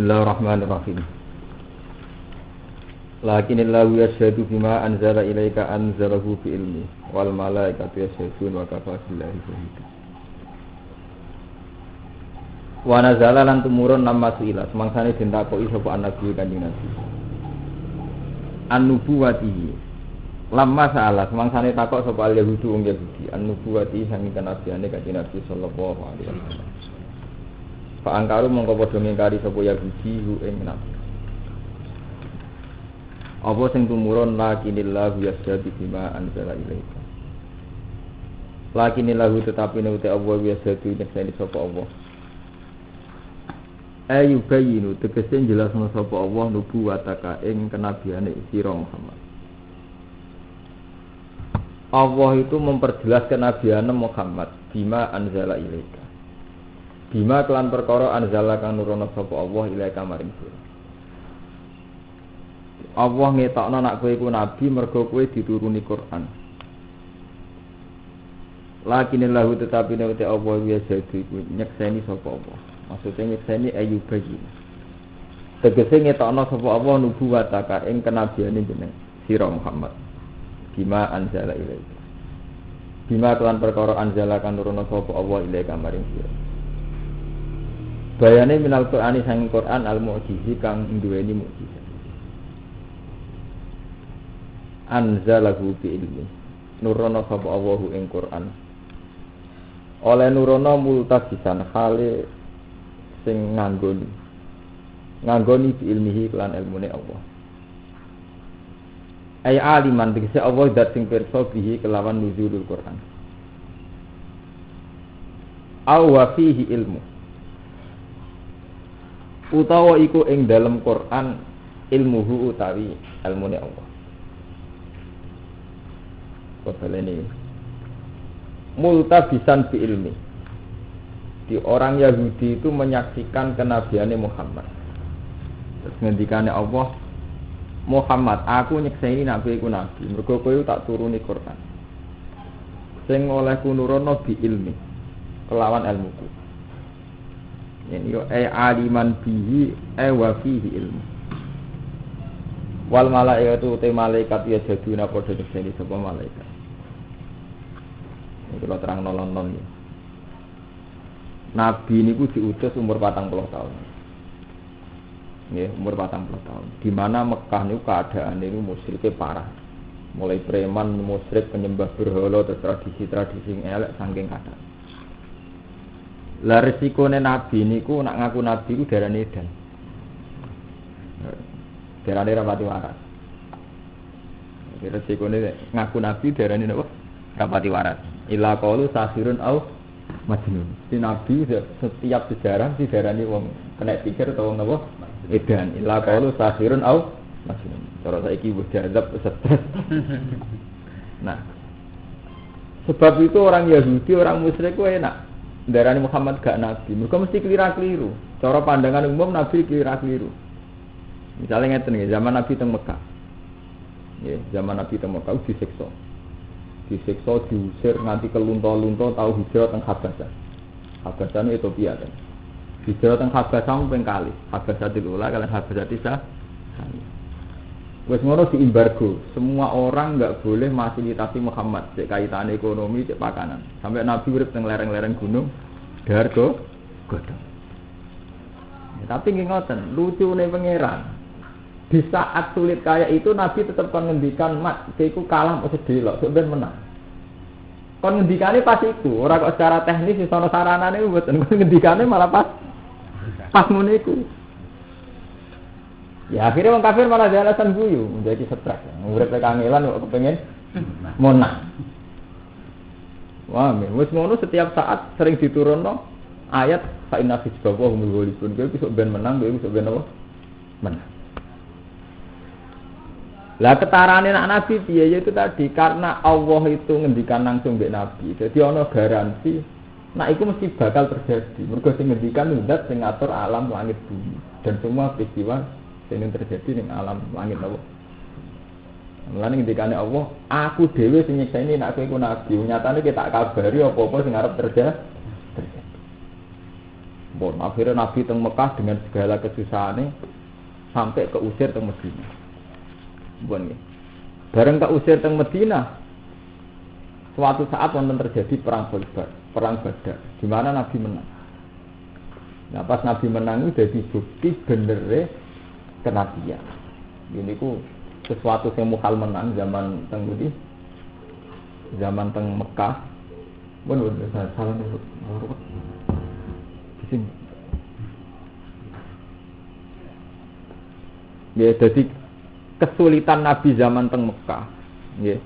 Bismillahirrahmanirrahim. Lakinillahu yashhadu bima anzala ilaika anzalahu bi ilmi wal malaikatu yashhadun wa kafa billahi shahida. Wa nazala lan tumurun nama suila semangsane den takoki sapa nabi kanjeng Nabi. An-nubuwati lamma saala semangsane takok sapa al-yahudu wong Yahudi an-nubuwati sanging kenabiane kanjeng Nabi sallallahu alaihi wasallam. Pak angkaru mongko padha ngingkari sapa Yahudi hu ing nabi. Apa sing tumurun lakinillahu yashhadu bima anzala ilaika. Lakinillahu tetapi nek Allah yashhadu nyekseni sapa Allah. Ayu bayinu tegese jelasno sapa Allah nubuwataka ing kenabiane sira Muhammad. Allah itu memperjelas kenabiane Muhammad bima anzala ilaika. Bima kelan perkara anzala kang nurono sapa Allah ilaika maring sira. Allah ngetokno nek kowe iku nabi mergo kowe dituruni Quran. Lakinillahu tetapi nek Allah yashhadu iku nyekseni sapa Allah. Maksudnya nyekseni ayubayi. Tegese ngetokno sapa Allah nubuwataka ing kenabiane jeneng sira Muhammad. Bima anzala ilaika. Bima kelan perkara anzala kang nurono sapa Allah ilaika maring sira. Bayane minal Qur'ani sang Qur'an al-mu'jizi kang duweni mukjizat. Anzalahu bi ilmi. Nurono sapa Allahu ing Qur'an. Oleh nurono multabisan hale sing nganggoni bi ilmihi kelan ilmune Allah. Ay aliman dikse Allah dat sing pirsa bihi kelawan nuzulul Qur'an. Aw wa fihi ilmu. Utawa iku ing dalam Quran ilmuhu utawi ilmune Allah. Kobalene multabisan bi ilmi. Di orang Yahudi itu menyaksikan kenabiane Muhammad. Terus ngendikane Allah, Muhammad, aku nyekseni nabi iku nabi, mergo kowe tak turuni Quran. Sing olehku nurono bi ilmi, kelawan ilmuku. Ini yo aliman bihi wa fihi ilmu. Wal malaikatu te malaikat ya jaduna padha nyekseni sapa malaikat. Iki lho terang nolong-nolong iki. Nabi niku diutus umur 40 tahun. Nggih, umur 40 tahun. Di mana Mekah niku keadaane niku musyrike parah. Mulai preman, musyrik, penyembah berhala, tradisi-tradisi elek saking kathah. Lah resikone nabi niku nak ngaku nabi ku darane edan. Darane rapati waras. Resikone ngaku nabi darane napa? Rapati waras. Ila qaulu sahirun au majnun. Si nabi setiap sejarah didarani wong kena pikir atau wong napa? Edan. Ila qaulu sahirun au majnun. Cara saiki wis dianggap stres. Nah. Sebab itu orang Yahudi, orang musyrik ku enak. Darani Muhammad gak nabi, mereka mesti keliru. Cara pandangan umum nabi keliru. Misalnya ngeten nggih, zaman nabi teng Mekah. Nggih, zaman nabi teng Mekah disiksa. Diusir nganti kelunto-lunto tau hijrah teng Habasah. Habasah niku Ethiopia kan. Hijrah teng Habasah ping kali. Habasah dilula kalian Habasah Tisa. Wes ngono diembargo, semua orang enggak boleh fasilitasi Muhammad cek kaitan ekonomi, cek pakanan. Sampai Nabi urip teng lereng-lereng gunung Dargo godhong. Ya, tapi nggih ngoten, lucune pangeran. Di saat sulit kayak itu Nabi tetap kon ngendikan, "Mat, iku kalah mesti delok, sok ben menang." Kon ngendikane pas iku, ora kok secara teknis iso ana saranane mboten, kon ngendikane malah pas ngene iku. Ya akhirnya orang kafir malah ada alasan guyu menjadi stres. Urip kangelan kok kepengin menang. Wah, wis ngono setiap saat sering diturunno ayat fa inna hizbahu humul ghalibun. Kowe besok ben menang, kowe besok ben apa? Menang. Lah ketarane anak nabi piye ya itu tadi karena Allah itu ngendikan langsung mbek nabi. Jadi ana garansi nah iku mesti bakal terjadi. Mergo sing ngendikan zat sing ngatur alam langit bumi dan semua peristiwa sing terjadi ning alam langit apa. Mulane ngendikane Allah, aku dhewe sing nyekseni nek kowe iku nabi. Nyatane kita tak kabari apa-apa sing arep terjadi. Bon, akhirnya Nabi teng Mekah dengan segala kesusahannya sampai keusir teng Madinah. Bon nggih. Bareng keusir teng Madinah, suatu saat wonten terjadi perang Khaibar, perang Badar, di mana Nabi menang. Nah, pas Nabi menang itu jadi bukti benernya kenabian. Ini ku sesuatu yang mukhal menang zaman teng Budi, zaman teng Mekah. Bon, salah nih. Di sini. Ya, jadi kesulitan Nabi zaman teng Mekah, ya.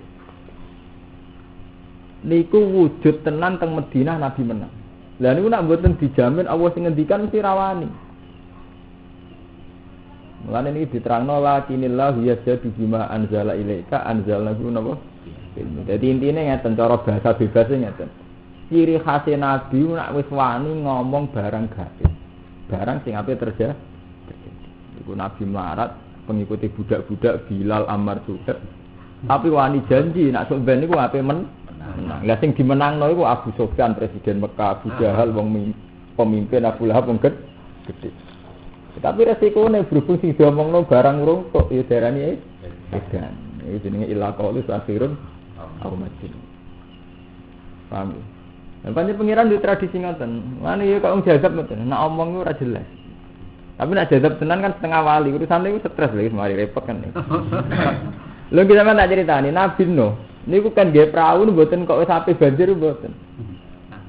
Niku wujud tenan teng Madinah Nabi menang. Lah niku nak mboten dijamin Allah sing ngendikan mesti rawani. Mulane niki diterangno lakinillahu yajadu bima anzala ilaika anzalnahu napa. Jadi intine ngeten cara bahasa bebasnya ngeten. Ciri khas Nabi nak wis wani ngomong barang gaib. Barang sing ape terjadi. Iku Nabi melarat pengikuti budak-budak Bilal Ammar Suhaib. Tapi wani janji nak sok ben niku ape menang. Lah sing dimenangno iku Abu Sufyan presiden Mekah, Abu Jahal wong pemimpin, Abu Lahab wong gede. Tapi resikone berhubung sing diomongno barang urung kok ya darani edan. Iki jenenge ila qaulus akhirun au majid. Paham? Lan panjen pengiran di tradisi ngoten. Mane ya kok wong jadab ngoten, nek omong ora jelas. Tapi nek jadab tenan kan setengah wali, urusane iku stres lho, mari repot kan. Lho kita kan tak ceritani Nabi Nuh. Niku kan nggih perahu mboten kok wis ape banjir mboten.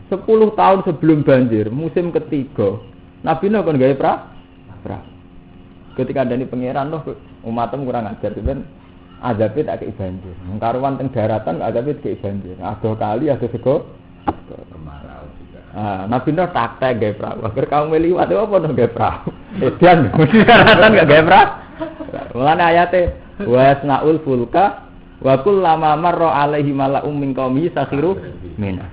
10 tahun sebelum banjir, musim ketiga, Nabi Nuh kan gawe perahu. Ketika ada pangeran loh umatmu kurang ajar ben azabe tak kei banjir. Karuan teng daratan azabe kei banjir. Adoh kali adoh sego kemarau juga. Nabi Nuh taktek gawe perahu. Agar kaum liwat apa no gawe perahu. Edan mesti daratan gak gawe perahu. Mulane ayate wasnaul fulka wa kullama marra alaihi mala'um min qaumi sakhiru minna.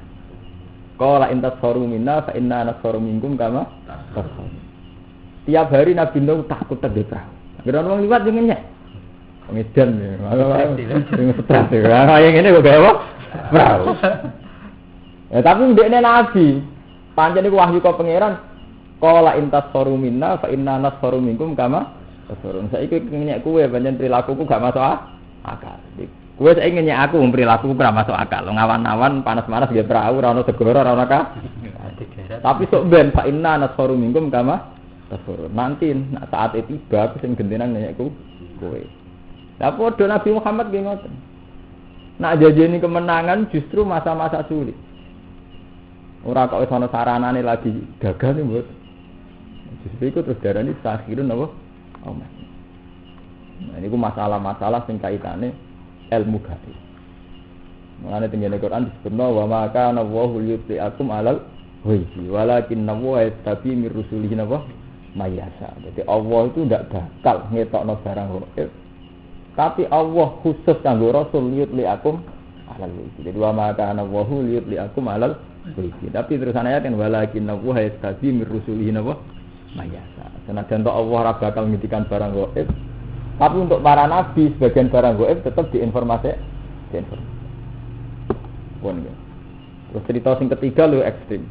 Qala in tasharu minna fa inna nasharu minkum kama tasharu. Tiap hari Nabi Nuh takut terdeprah. Gara wong liwat yo ngenyek. Ngedan ya. Sing stres ya. Yang ngene kok gawe perahu. Ya tapi ndekne Nabi pancen iku wahyu kok pangeran qala in tasharu minna fa inna nasharu minkum kama tasharu. Saiki ngenyek kowe pancen perilakuku gak masuk akal. Kowe saiki ngenyek aku perilaku ora masuk akal. Ngawan-awan panas-panas nggih perahu ora ono segara ora ono ka. Tapi sok ben fa inna nasharu minkum kama tasharu. Nanti saat itu tiba aku sing gentenan ngenyekku kowe. Lah padha Nabi Muhammad nggih ngoten. Nak janjeni kemenangan justru masa-masa sulit. Ora kok wis ana saranane lagi gagal nih mboten. Justru iku terus darani sakhirun apa? Aman. Nah niku masalah-masalah sing kaitane ilmu gaib. Mulane teng Quran disebutna wa ma kana Allahu yutli'akum 'alal ghaibi walakinna wa yastabi mir rusulihi napa mayasa. Jadi Allah itu tidak bakal ngetokno barang gaib. Tapi Allah khusus kanggo rasul yutli'akum 'alal ghaibi. Jadi wa ma kana Allahu yutli'akum 'alal ghaibi. Tapi terusan ayat kan walakinna wa yastabi mir rusulihi napa mayasa. Senajan Allah ora bakal ngendikan barang gaib. Tapi untuk para nabi sebagian barang gaib tetap diinformasi. Pun ya. Terus cerita sing ketiga lu ekstrim.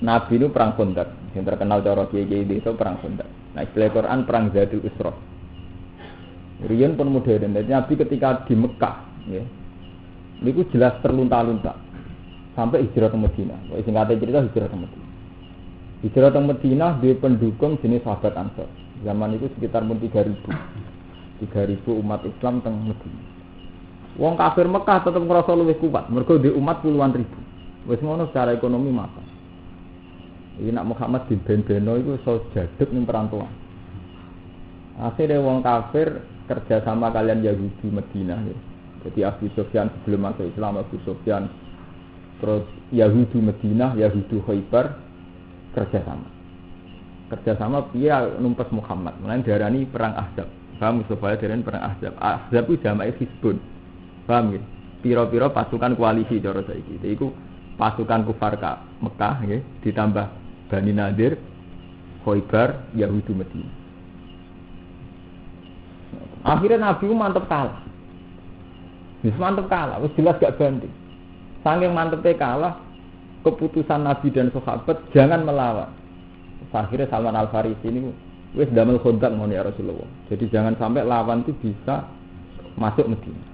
Nabi itu perang Khandaq, yang terkenal cara kiai-kiai itu perang Khandaq. Nah istilah Quran perang Zadul Usra. Riyen pun modern. Jadi Nabi ketika di Mekah, ya, itu jelas terlunta-lunta sampai hijrah ke Madinah. Singkatnya cerita hijrah ke Madinah. Hijrah ke Madinah di pendukung jenis sahabat Ansor. Zaman itu sekitar pun 3.000 umat Islam teng Madinah. Wong kafir Mekah tetap ngerasa luwih kuat, mergo di umat puluhan ribu. Wis ngono secara ekonomi mata. Iki nak Muhammad bin Ben-beno iku iso jaduk ning perantauan. Akhirnya wong kafir kerja sama kalian Yahudi Madinah ya. Jadi Abu Sufyan sebelum masuk Islam Abu Sufyan terus Yahudi Madinah, Yahudi Khaibar kerja sama dia numpes Muhammad. Mulane diarani perang Ahzab. Paham supaya diarani perang Ahzab. Ahzab itu jamae Hizbun. Paham nggih? Pira-pira pasukan koalisi cara saiki. Iku pasukan kufar Mekah nggih ditambah Bani Nadir, Khaibar, Yahudi Madinah. Akhirnya Nabi mantep kalah. Wis mantep kalah, wis jelas gak banding. Saking mantepnya kalah, keputusan Nabi dan sahabat jangan melawan. akhirnya Salman Al Farisi ini wis damel kontak ngono ya Rasulullah. Jadi jangan sampai lawan itu bisa masuk Madinah.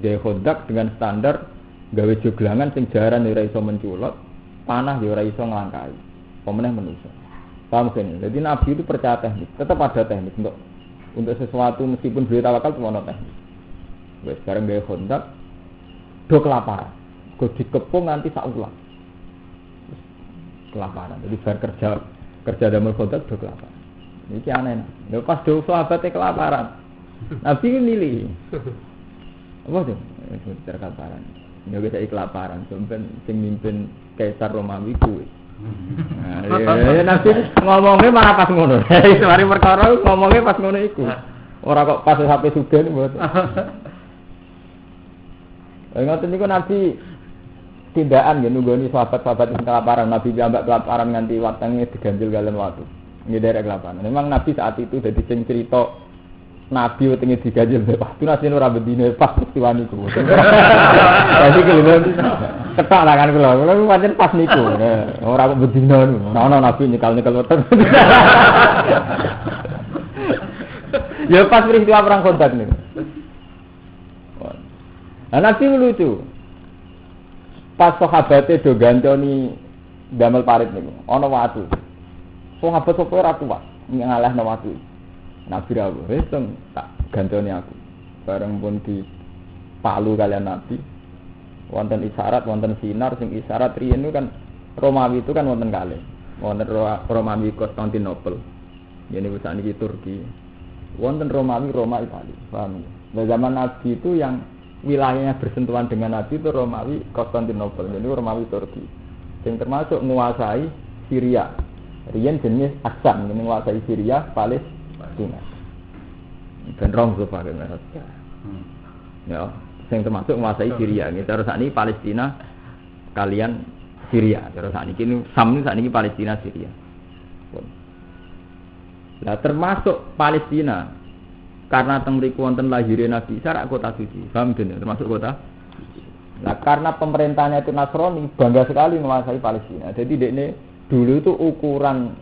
Dia kontak dengan standar gawe joglangan sing jaran ora iso menculot, panah ya ora iso nglangkai. Pemenang manusia. Paham kan? Jadi Nabi itu percaya teknik, tetap ada teknik untuk sesuatu meskipun beliau tawakal cuma ada teknik. Wes sekarang gawe kontak do kelaparan. Go dikepung nanti sak ulang. Kelaparan. Jadi bar kerja damel kontak do kelaparan. Iki aneh. Lha pas do sahabate kelaparan. Nabi milih. Apa tuh? Kelaparan. Ya wis kelaparan, sampeyan sing mimpin Kaisar Romawi kuwi. Nah, Nabi ngomongnya malah pas ngono. Mari perkara ngomongnya pas ngono iku. Ora kok pas sampai sugih mboten. Ngoten niku Nabi tindakan nggih nunggoni sahabat-sahabat sing kelaparan. Nabi piyambak kelaparan nganti watenge diganjil kalian watu. Nggih derek kelaparan. Memang Nabi saat itu dadi sing cerita Nabi wetenge diganjil waktu nasine ora bedine pas peristiwa niku. Dadi kelihatan ketak lah kan kula. Kula pancen pas niku. Ora kok bedina niku. Ana Nabi nyekal-nyekal weteng. Ya pas peristiwa perang Khandaq niku. Nah, Nabi lucu. Pas sahabate do gantoni damel parit niku, ana watu. Sahabat sapa ora kuat ngalahno watu. Nabi rawuh, wis tak gantoni aku. Bareng pun di palu kalian Nabi. Wonten isyarat, wonten sinar sing isyarat riyen itu kan Romawi itu kan wonten kalih. Wonten Romawi Konstantinopel. Yen niku sakniki Turki. Wonten Romawi Roma Italia. Paham? Nah, zaman Nabi itu yang wilayahnya bersentuhan dengan Nabi itu Romawi Konstantinopel. Jadi Romawi Turki. Yang termasuk menguasai Syria. Riyen jenis Aksam, yang menguasai Syria, Palestina. Dan Rom sofa kan. Ya, yang termasuk menguasai Syria. Ini terus saat ini Palestina kalian Syria. Terus saat ini Sam ini saat ini Palestina Syria. Nah, termasuk Palestina karena teng mriku wonten lahire Nabi Isa kota suci. Paham den? Termasuk kota. Nah, karena pemerintahnya itu Nasrani, bangga sekali menguasai Palestina. Jadi dekne dulu itu ukuran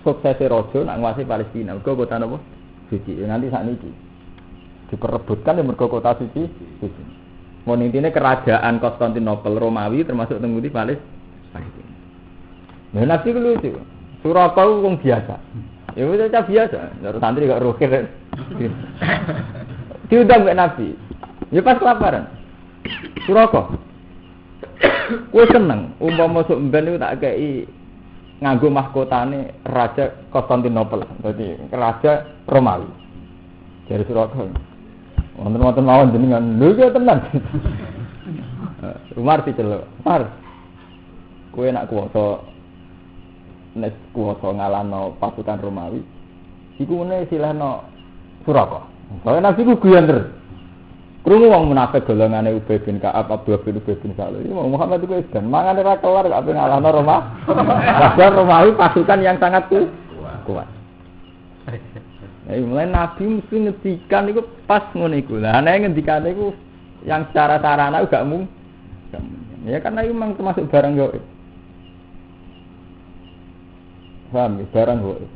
suksesnya raja nak menguasai Palestina. Mergo kota napa? Suci. Nanti sakniki diperebutkan di mergo kota suci. Suci. Mun intine kerajaan Konstantinopel Romawi termasuk teng ngendi Palestina. Nah, Nabi ku lucu. Suraka ku wong biasa. Ya wis biasa. Terus santri gak rukir. Diundang ke Nabi. Ya pas kelaparan. Suraka. Kowe seneng umpama masuk mben niku tak kei nganggo mahkotane Raja Konstantinopel. Dadi Raja Romawi. Jadi Suraka. Wonten-wonten mawon jenengan. Lho iki tenan. Umar diceluk. Umar. Kowe nak kuwasa nek kuwasa ngalahno pasukan Romawi. Iku mene silahno Suraka. Soale Nabi ku guyon terus. Krungu wong munafik golongane Ubay bin Ka'ab, Abdullah bin Ubay bin Salul. Iki Muhammad iku edan mangane ra kelar gak pengen ngalahno Roma. Padahal Romawi pasukan yang sangat kuat. Nah, mulai Nabi mesti ngendikan iku pas ngono iku. Lah nek ngendikane iku yang secara sarana gak mung. Ya karena itu memang termasuk barang gaib. Paham ya, barang gaib.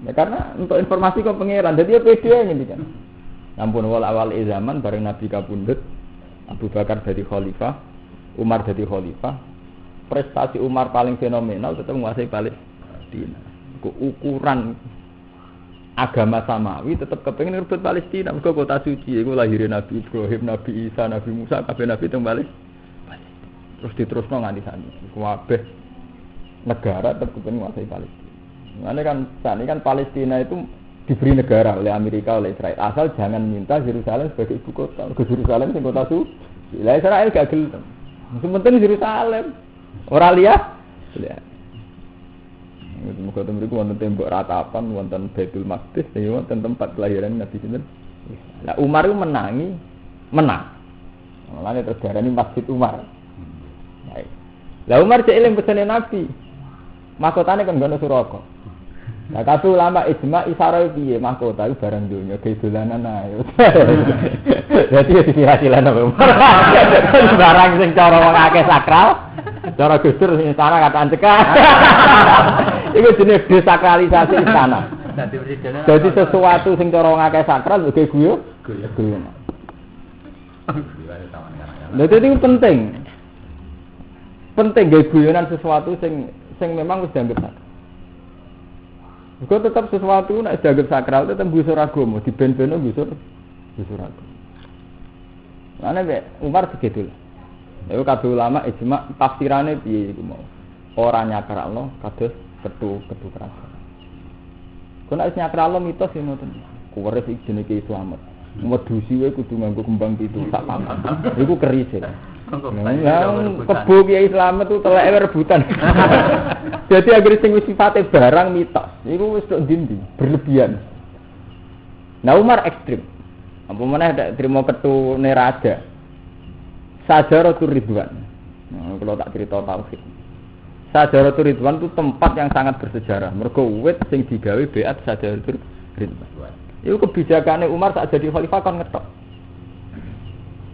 Ya karena untuk informasi kok pangeran, jadi ya pede ngene kan. Ampun awal zaman bareng Nabi kabundut, Abu Bakar jadi khalifah, Umar jadi khalifah. Prestasi Umar paling fenomenal tetap menguasai Palestina. Ukuran agama samawi tetap kepengin rebut Palestina, mergo kota suci iku lahirnya Nabi Ibrahim, Nabi Isa, Nabi Musa, kabeh nabi teng Palestina. Terus diterusno nganti saniki. Kabeh negara tetap kepengin menguasai Palestina. Ini kan saat ini kan Palestina itu diberi negara oleh Amerika, oleh Israel. Asal jangan minta Yerusalem sebagai ibu kota. Ke Yerusalem sing kota suci. Lah Israel gak gelem. Sementing Yerusalem. Ora liya. Liya. Muga temriku wonten tembok ratapan, wonten Baitul Maqdis, ya wonten tempat kelahiran Nabi sinten. Lah Umar itu menang. Mulane terus diarani Masjid Umar. Lah Umar cek eling pesene Nabi. Mahkotane kan ngono Suraka. Nah, kabeh ulama ijma isarae piye mahkota iku barang donya ge dolanan ae. Dadi ya dikira-kira napa. Barang sing cara wong akeh sakral, cara Gusdur sing sana kataan cekak. Iku jenenge desakralisasi istana. Jadi sesuatu sing cara ngakeh sakral uga guyu. Lha itu penting. Penting gawe guyonan sesuatu sing memang wis dianggap sakral. Iku tetap sesuatu nek dianggap sakral tetep busur agama, diben-beno busur agama. Ana Umar segitu. Iku kabeh ulama ijma tafsirane piye iku mau. Ora nyakralno kados ketu kerasa. Kena wis nyakralno mitos ya ngoten. Kuwere iki jenenge Islamet. Medusi wae kudu nganggo kembang pitu sak papat. Iku keris ya. Kebo kiai Islamet tu teleke rebutan. Jadi akhirnya sing wis sifate barang mitos. Iku wis tok ndi berlebihan. Nah Umar ekstrim. Apa meneh nek trimo ketune raja. Sajaratul Ridwan. Nah, kalau tak cerita tauhid. Sajaratul Ridwan itu tempat yang sangat bersejarah. Mergo wit sing digawe beat Sajaratul Ridwan. Iku kebijakane Umar saat jadi khalifah kon ngetok.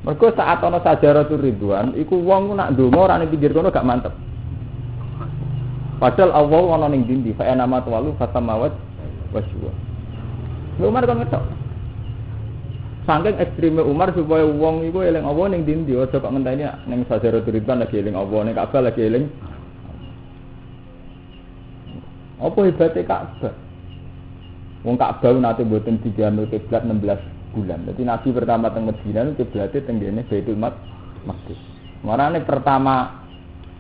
Mergo saat ana Sajaratul Ridwan, iku wong nak ndonga ora ning pinggir kono gak mantep. Padahal Allah ana ning dindi, fa nama tawalu fasamawat waswa. Umar kon ngetok. Saking ekstreme Umar supaya wong iku eling Allah ning dindi, aja kok ngenteni ning Sajaratul Ridwan lagi eling Allah, ning Ka'bah lagi eling. Apa hebate Ka'bah? Wong Ka'bah nate mboten diganut kiblat 16 bulan. Jadi Nabi pertama teng Madinah kiblate teng ngene Baitul Maqdis. Marane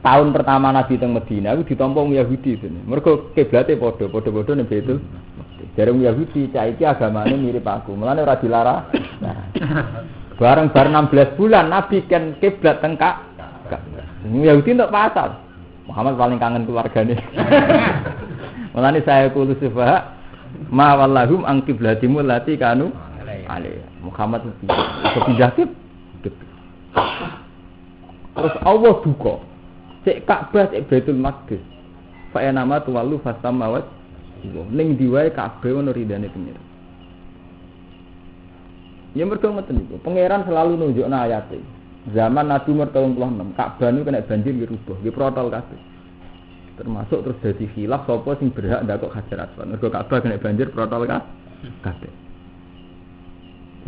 tahun pertama Nabi teng Madinah iku ditampa wong Yahudi sini. Mergo kiblate padha-padha ning Baitul Maqdis. Jare wong Yahudi cah iki agamane mirip aku. Mulane ora dilarang. Nah. Bareng 16 bulan Nabi kan kiblat teng Ka'bah. Yahudi entuk pasal. Muhammad paling kangen keluargane. Mulane saya kulo sufaha ma wallahum an qiblatimul lati kanu alaihi. Muhammad itu pindah terus Allah duka. Cek Ka'bah cek Baitul Maqdis. Fa nama tuwallu fasamawat. Ning diwae Ka'bah ono ridane pengiran. Ya mergo ngoten niku. Pangeran selalu nunjukna ayate. Zaman Nabi umur 36, Ka'bah niku kena banjir dirubah, nggih protol kabeh. Termasuk terus dadi khilaf sapa sing berhak ndakok Hajar Aswad. Mergo Ka'bah kena banjir protol kabeh.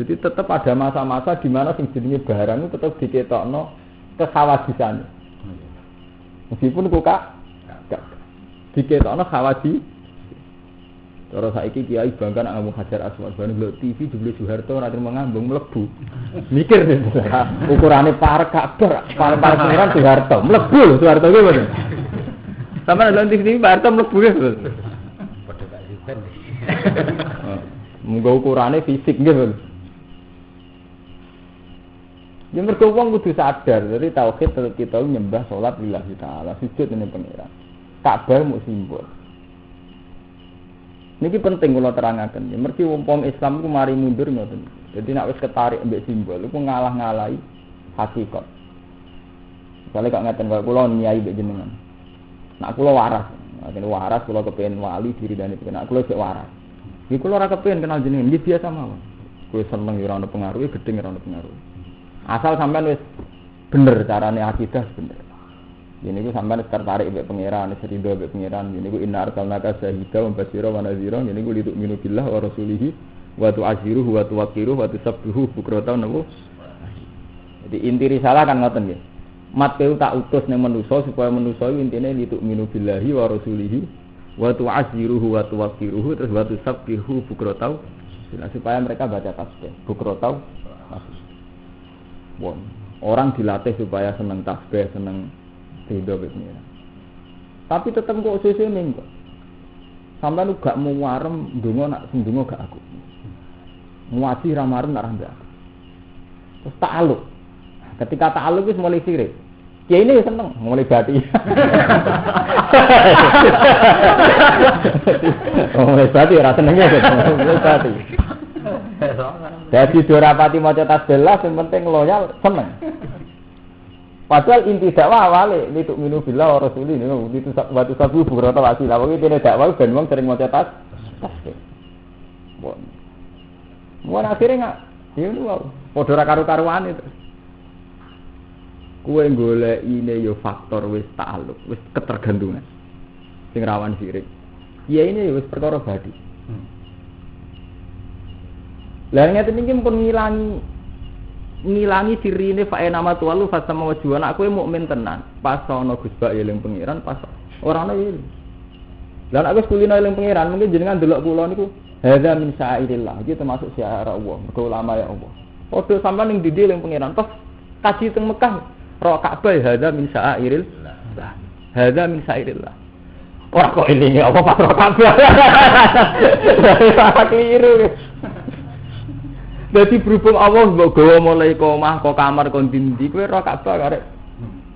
Jadi tetap ada masa-masa di mana sing jenenge barang itu tetap diketokno kekhawatisan. Meskipun kok gak diketokno khawati. Cara saiki kiai bangga nak ngomong Hajar Aswad, bareng ndelok TV jebule Soeharto ora terima ngambung mlebu. Mikir deh. Ukurane parek Ka'bah, parek pangeran Soeharto, mlebu lho Soeharto ki ngono. Sampe ndelok TV Pak Harto mlebu ya. Padha gak sipen. Munggo ukurane fisik nggih, Bos. Ya mergo wong kudu sadar, dari tauhid kita nyembah salat lillahi taala, sujud ning pangeran. Ka'bah mu simbol. Niki penting kula terangaken. Ya mergi wong Islam ku mari mundur ngoten. Jadi nek wis ketarik mbek simbol iku ngalah-ngalahi hakikat. Misale kok ngaten kaya kula nyai mbek jenengan. Nek kula waras kula kepengin wali diridani nek kula sik waras. Iki kula ora kepengin kenal jenengan, nggih biasa mawon. Kowe seneng ora ono pengaruhe, gedeng ora ono pengaruh. Asal sampean wis bener carane akidah bener. Ini ku sampean tertarik mbek pangeran, serido mbek pangeran. Ini ku inna arsalnaka syahida wa basyira wa nadhira. Ini ku litu minu billah wa rasulihi wa tu'aziruhu wa tuwaqqiruhu wa tusabbihu bukratan nabu. Jadi inti risalah kan ngoten nggih. Mat keu tak utus ning manusa supaya manusa intine litu minu billahi wa rasulihi wa tu'aziruhu wa tuwaqqiruhu terus wa tusabbihu bukratan. Supaya mereka baca tasbih bukratan. Bon. Orang dilatih supaya seneng tasbih, seneng hidup ini. Tapi tetep kok sesene kok. Sampeyan gak mau warem ndonga nak sing ndonga gak aku. Muwati ra marem nak ra aku. Terus ta'aluk. Ketika ta'aluk wis mulai sirik. Kiai ini seneng mulai bati. Mulai bati ora senenge kok. Mulai bati. Jadi dorapati maca tasbih sing penting loyal seneng. Padahal inti dakwah awale litu minu billah wa rasuli niku litu watu sabu bukrata wasila. Pokoke dene dakwah ben wong sering maca tasbih. Bon. Mun akhire ngak ya niku padha ra karo-karuane terus. Kuwe golekine yo faktor wis ta'aluk, wis ketergantungan. Sing rawan sirik. Ya ini wis perkara badi. Lah ngeten iki pun ngilangi sirine fae nama tuwalu fasama wajuan aku mukmin tenan. Pas ana Gus Bak eling pangeran, pas ora ana eling. Lah aku kulino eling pangeran mungkin jenengan delok kula niku hadza min sa'irillah. Iki termasuk syiar Allah, mergo ulama ya Allah. Padha sampean ning ndi eling pangeran, pas kaji teng Mekah, ro Ka'bah hadza min sa'irillah. Hadza min sa'irillah. Ora kok elinge apa pas ro Ka'bah. Ora keliru. Dadi berhubung Allah mbok gawa mulai ke omah, ke kamar, ke ndi kowe ro Ka'bah karek.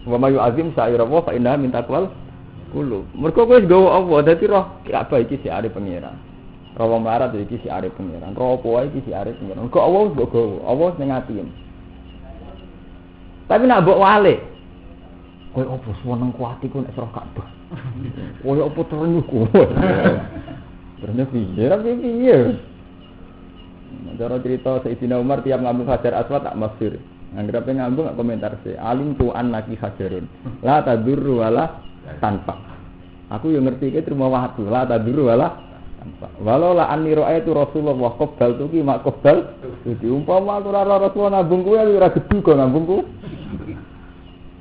Wa mayu azim sa'irallah fa inna min taqwal kulo. Mergo kowe gawa Allah dadi roh Ka'bah iki si are pangeran. Roh melarat iki si are pangeran. Roh apa wae iki si are pangeran. Kok Allah mbok gawa, Allah ning ati. Tapi nak mbok wale. Kowe opo seneng kuati ku nek roh Ka'bah. Kowe opo terenyuh kowe. Ternyata piye? Ra piye? Cara cerita Sayyidina Umar tiap ngambung Hajar Aswad tak mafsir. Anggere ngambung gak komentar sih. Alim tu'an laki hajarun. La tadurru wala tanpa. Aku yang ngerti iki terima watu. La tadurru wala tanpa. Walau la anni ra'aitu Rasulullah qabdal tuki mak qabdal. Jadi umpama aku ora Rasulullah ngambung kuwi ora gedhu kok ngambungku.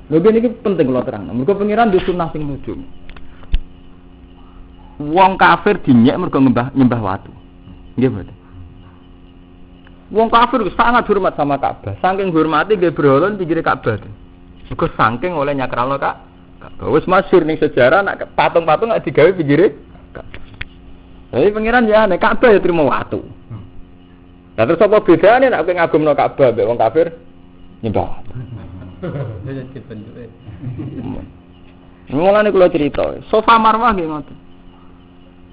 Lha iki penting kula terang. Mergo pangeran di sunah sing lucu. Wong kafir dinyek mergo nyembah watu. Nggih mboten. Wong kafir sangat hormat sama Ka'bah. Saking hormati nggih berhala pinggire Ka'bah. Mergo saking oleh nyakralno Ka'bah. Wis masyhur ning sejarah nek patung-patung gak digawe pinggire Ka'bah. Jadi pangeran ya nek Ka'bah ya trimo watu. Lah terus apa bedane nek kowe ngagumno Ka'bah mbek wong kafir nyembah. Ya dibentuke. Mulane kula cerita, Safa Marwah nggih ngoten.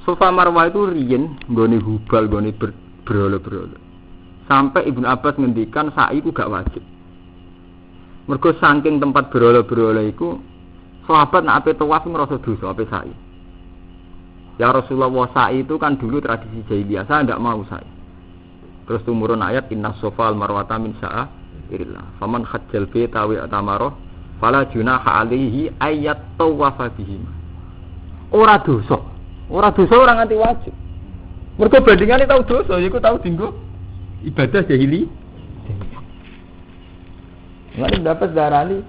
Safa Marwah itu riyen nggone Hubal, nggone berhala-berhala. Sampai Ibnu Abbas ngendikan sa'i ku gak wajib. Mergo saking tempat berhala-berhala iku sahabat nek ape tawaf ngrasa dosa ape sa'i. Ya Rasulullah sa'i itu kan dulu tradisi jahiliyah, saya ndak mau sa'i. Terus tumurun ayat innas safa wal marwata min sa'irillah. Faman hajjal baita wa atamara fala junaha alaihi ayat tawafa bihim. Ora dosa. Ora dosa ora nganti wajib. Mergo bandingane tau dosa, iku tau dinggo ibadah jahili. Lan dapat darani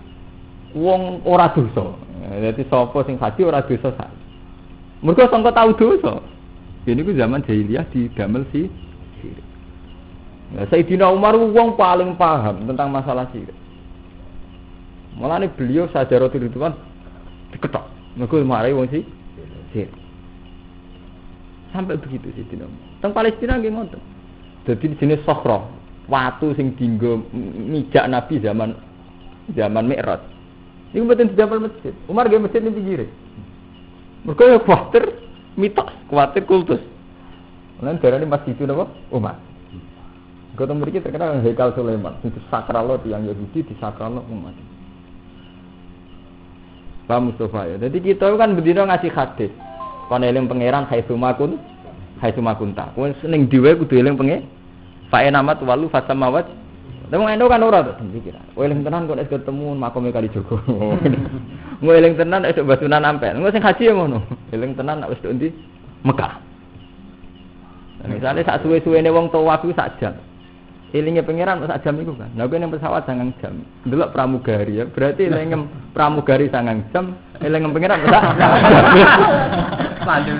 wong ora dosa. Dadi sapa sing haji ora dosa sak. Mergo sangka tau dosa. Dene ku zaman jahiliyah didamel si sirik. Nah, Sayyidina Umar wong paling paham tentang masalah sirik. Mulane beliau Sajaratul Ridwan diketok. Mergo marai wong si sirik. Sampai begitu Sayyidina Umar. Teng Palestina nggih ngoten. Jadi jenis sokhro, watu sing dinggo mijak Nabi zaman Mi'raj. Ini mboten didamel masjid. Umar nggih masjid ning pinggire. Mergo ya kuwatir mitos, kuwatir kultus. Lan darane masjid itu napa? Umar. Kota mriki terkenal Hekal Sulaiman, itu sakralno tiyang Yahudi di sakralno umat. Pak Mustafa ya. Jadi kita kan bendina ngasih hadis. Kon eling pangeran haitsu makunta. Kowe ning dhewe kudu eling pengen. Fa enamat walu fasamawat. Tapi endo kan ora to pikir. Kowe eling tenan kok nek ketemu makome kali Jogo. Kowe eling tenan esuk basunan ampen. Kowe sing haji ya ngono. Eling tenan nek wis tok ndi Mekah. Misale sak suwe-suwene wong tawaf iku sak jam. Elinge pangeran sak jam iku kan. Lah kowe ning pesawat 9 jam. Ndelok pramugari ya. Berarti eling pramugari 9 jam, eling pangeran sak.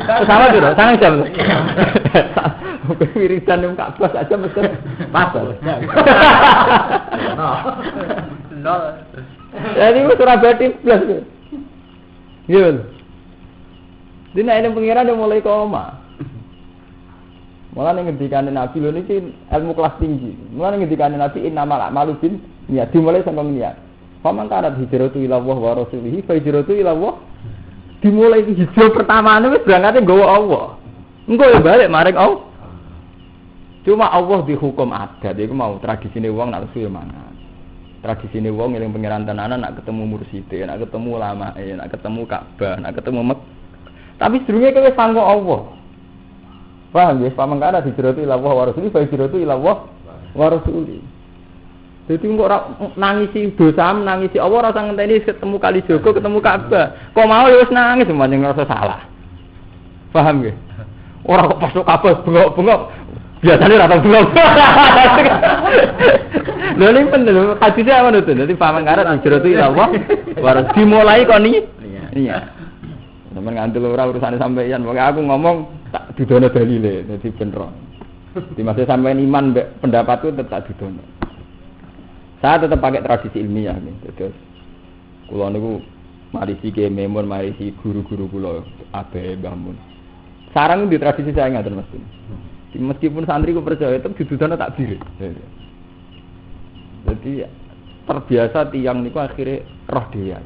Pesawat lho 9 jam. Kowe wiridan ning Ka'bah sak jam mesti pas. Nol. Jadi wis ora berarti plus. Iya. Dina eling pangeran mulai ke omah. Mulane ngendikane Nabi lho niki ilmu kelas tinggi. Mulane ngendikane Nabi innamal a'malu bin niat dimulai saka niat. Faman kana hijratu ila Allah wa rasulihi fa hijratu ila Allah. Dimulai hijrah pertamane wis berangkate nggawa Allah. Engko ya balik maring Allah. Cuma Allah dihukum adat iku mau tradisine wong nek suwe mangan. Tradisine wong eling pangeran tenanan nek ketemu murside, nek ketemu ulama, nek ketemu Ka'bah, nek ketemu Mek. Tapi sedurunge kowe sangko Allah. Paham ya, pamangkana hijratu ila Allah wa rasuli, fa hijratu ila Allah wa rasuli. Dadi engko ora nangisi dosa, nangisi Allah ora usah ngenteni ketemu kali Jogo, ketemu Ka'bah. Kok mau ya wis nangis semuanya ngerasa salah. Paham nggih? Ora kok pasuk kabeh bengok-bengok. Biasane ora tau bengok. Lha ning bener hadise apa to? Dadi paman karat hijrah itu Allah. Baru dimulai kon iki. Iya. Sampeyan ngandel ora urusane sampeyan. Pokoke aku ngomong tak didono dalile dadi bener. Di masa sampeyan iman mbek pendapatku tetap didono. Saya tetap pakai tradisi ilmiah nih. Terus kula niku marisi ke memon marisi guru-guru kula abe Mbah Mun. Sarang di tradisi saya ngaten Mas. Meskipun santri ku percaya tetep didudono takbir. Jadi terbiasa tiang niku akhirnya roh dhewe ya.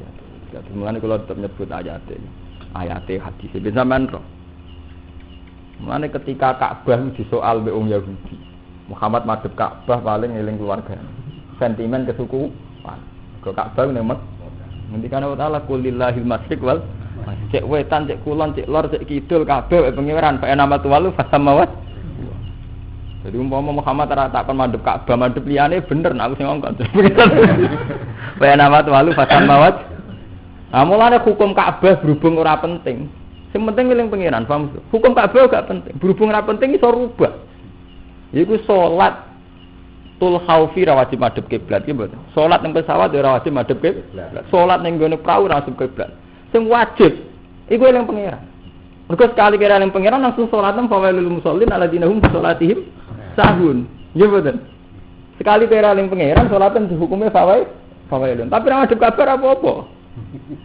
Jadi mulane kula tetep nyebut ayate hadis ben sampean roh. Mulane ketika Ka'bah disoal mbek wong Yahudi. Muhammad madhep Ka'bah paling eling keluarga. Sentimen kesukuan. Kok Ka'bah nemet. Ngendikane Allah Taala kulillahil masyriq wal cek wetan cek kulon cek lor cek kidul kabeh pengiran fa nama tuwalu fasamawat. Jadi umpama Muhammad ora tak kon madhep Ka'bah madhep liyane bener nek aku sing ngongkon. Fa nama tuwalu fasamawat. Mulane hukum Ka'bah berhubung ora penting. Sing penting eling pengiran, paham? Hukum Ka'bah gak penting. Berhubung ora penting iso rubah. Iku salat tul khaufi ra wajib madhep kiblat iki mboten. Salat ning pesawat ora wajib madhep kiblat. Salat ning gone prau ora wajib kiblat. Sing wajib iku eling pangeran. Mergo sekali kira eling pangeran langsung salat nang fawailul musallin alladzina hum salatihim sahun. Nggih mboten. Sekali kira eling pangeran salatan hukume fawailun. Tapi ora madhep Ka'bah apa-apa.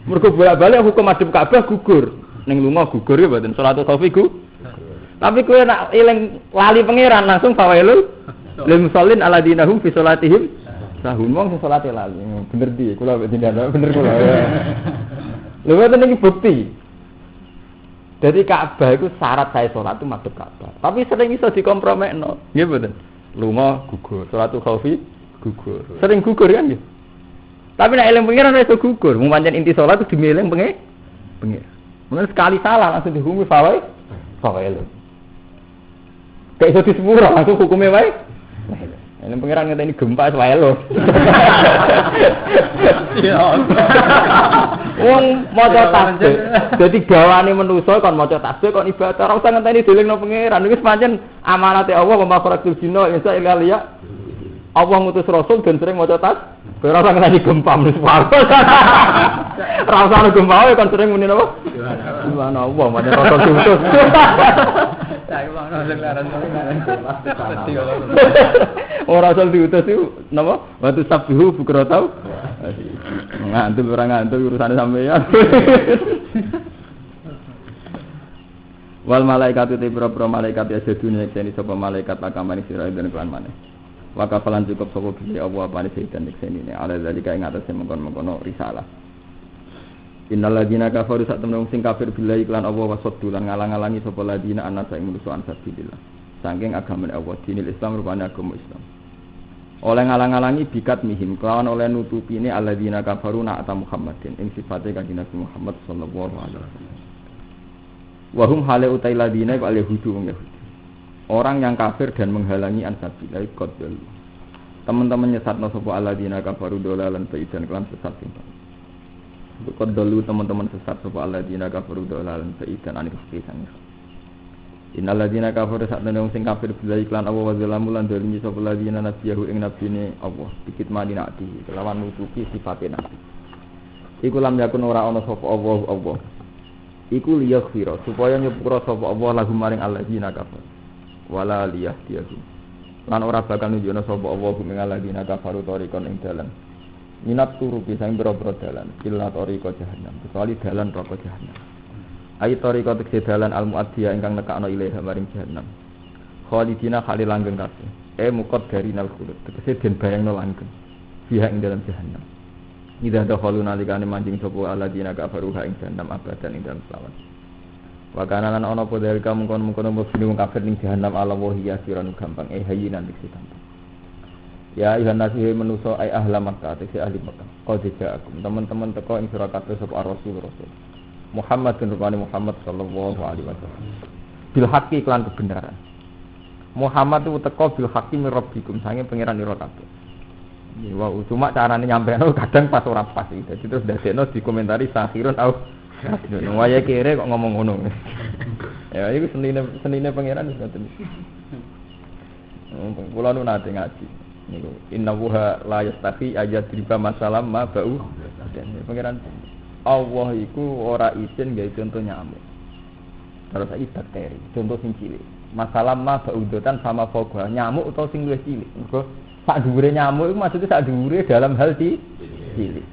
Mergo bolak-balik hukum madhep Ka'bah gugur. Ning lunga gugur ya mboten salatul khaufi gugur. Tapi kowe nek eling lali pangeran langsung fawailul lil musallin alladzina hum fi salatihim sahun. Wong sing salate lali. Bener di kula tindak bener kula. Lha ngoten iki bukti. Jadi Ka'bah itu syarat saya salat itu madhep Ka'bah. Tapi sering iso dikompromekno. Nggih mboten. Lunga gugur, salatul khaufi gugur. Sering gugur kan nggih. Tapi nek eling pengiran iso gugur. Mung pancen inti salat itu dimilih pengiran. Mun sekali salah langsung dihukumi fawail. Kayak iso disepuro langsung hukume wae. Ini pengiran ngene gempa wae lho. Ya. Wong maca tasbih. Dadi gawane manusa kon maca tasbih kon ibadah ora usah ngenteni dilingno pengiran. Iki pancen amanate Allah wa makhrajatul jinna insa ilalia. Allah ngutus rasul ben sering maca tasbih. Ora usah ngenteni gempa manusa. Ora usah gempa wae kon sering muni napa? Subhanallah, pancen rasul diutus. Ora asal diutus itu napa? Watu sabbihu bukra tau. Ngantul ora ngantul urusane sampeyan. Wal malaikatu te pira-pira malaikat ya sedune yekseni sapa malaikat pakamane sira den kelan maneh. Wa kafalan cukup sapa bili Allah apane sedan yekseni ne ala zalika ing atase mengkon-mengkono risalah. Innal ladina kafaru sak temen sing kafir billahi lan Allah wasaddu lan ngalang-alangi sapa ladina anasa ing musuh ansabilillah. Saking agama Allah dinil Islam rupane agama Islam. Oleh ngalang-alangi bikat mihim kelawan oleh nutupine alladzina kafaru na'ata Muhammadin ing sifate kanjeng Nabi Muhammad sallallahu alaihi wasallam. Wa hum hale utai ladina wa yahudu wong Yahudi. Orang yang kafir dan menghalangi ansabilillah qadal. Teman-teman nyesatno sapa alladzina kafaru dolalan baidan kelan sesat simpang. Kod dulu teman-teman sesat sapa alladzina kafaru dolalan baidan anil haqqi. Innal ladzina kafaru sakjane wong sing kafir billahi lan Allah wa zalamu lan dalimi sapa ladzina nabiyahu ing nabine Allah dikit madinati kelawan nutupi sifate nabi. Iku lam yakun ora ana sapa Allah. Iku liyaghfira supaya nyepura sapa Allah lahum maring alladzina kafaru. Wala liyahdiyahu. Lan ora bakal nunjukna sapa Allah ing alladzina kafaru tariqon ing dalan. Minat turu bisa ing boro-boro dalan, illa tariqa jahannam, kecuali dalan neraka jahannam. Ai tariqa tegese dalan al-muaddiya ingkang nekakno ilaiha maring jahannam. Khalidina khalil langgeng kabeh. Muqaddarinal khulud, tegese den bayangno langgeng. Fiha ing dalam jahannam. Idza dakhalu nalikane manjing sapa alladzina kafaru ing jahannam abadan ing dalam selawat. Wa kana lan ana apa dalika mungkon-mungkon wong kafir ning jahannam ala wahiya siran gampang hayyinan diksi gampang. Ya ayuhan nasihi manusa ay ahla Makkah tegese ahli Makkah. Qad ja'akum teman-teman teko ing sira kabeh sapa rasul Muhammad bin Muhammad sallallahu alaihi wasallam. Bil haqqi iklan kebenaran. Muhammad itu teko bil haqqi min rabbikum sange pangeran ira kabeh. Wah, cuma carane nyampeno kadang pas ora pas iki. Dadi terus dadekno dikomentari sahirun au. Waya kere kok ngomong ngono. Ya iku senine pangeran wis ngoten. Kula nu nate ngaji. Niku innahu la yastafi ayadriba masalam ma ba'u. Pangeran Allah iku ora izin gawe contoh nyamuk. Terus iki bakteri, contoh sing cilik. Masalah ma ba'udotan sama fogwa, nyamuk utawa sing luwih cilik. Mergo sak dhuwure nyamuk iku maksudnya sak dhuwure dalam hal cilik.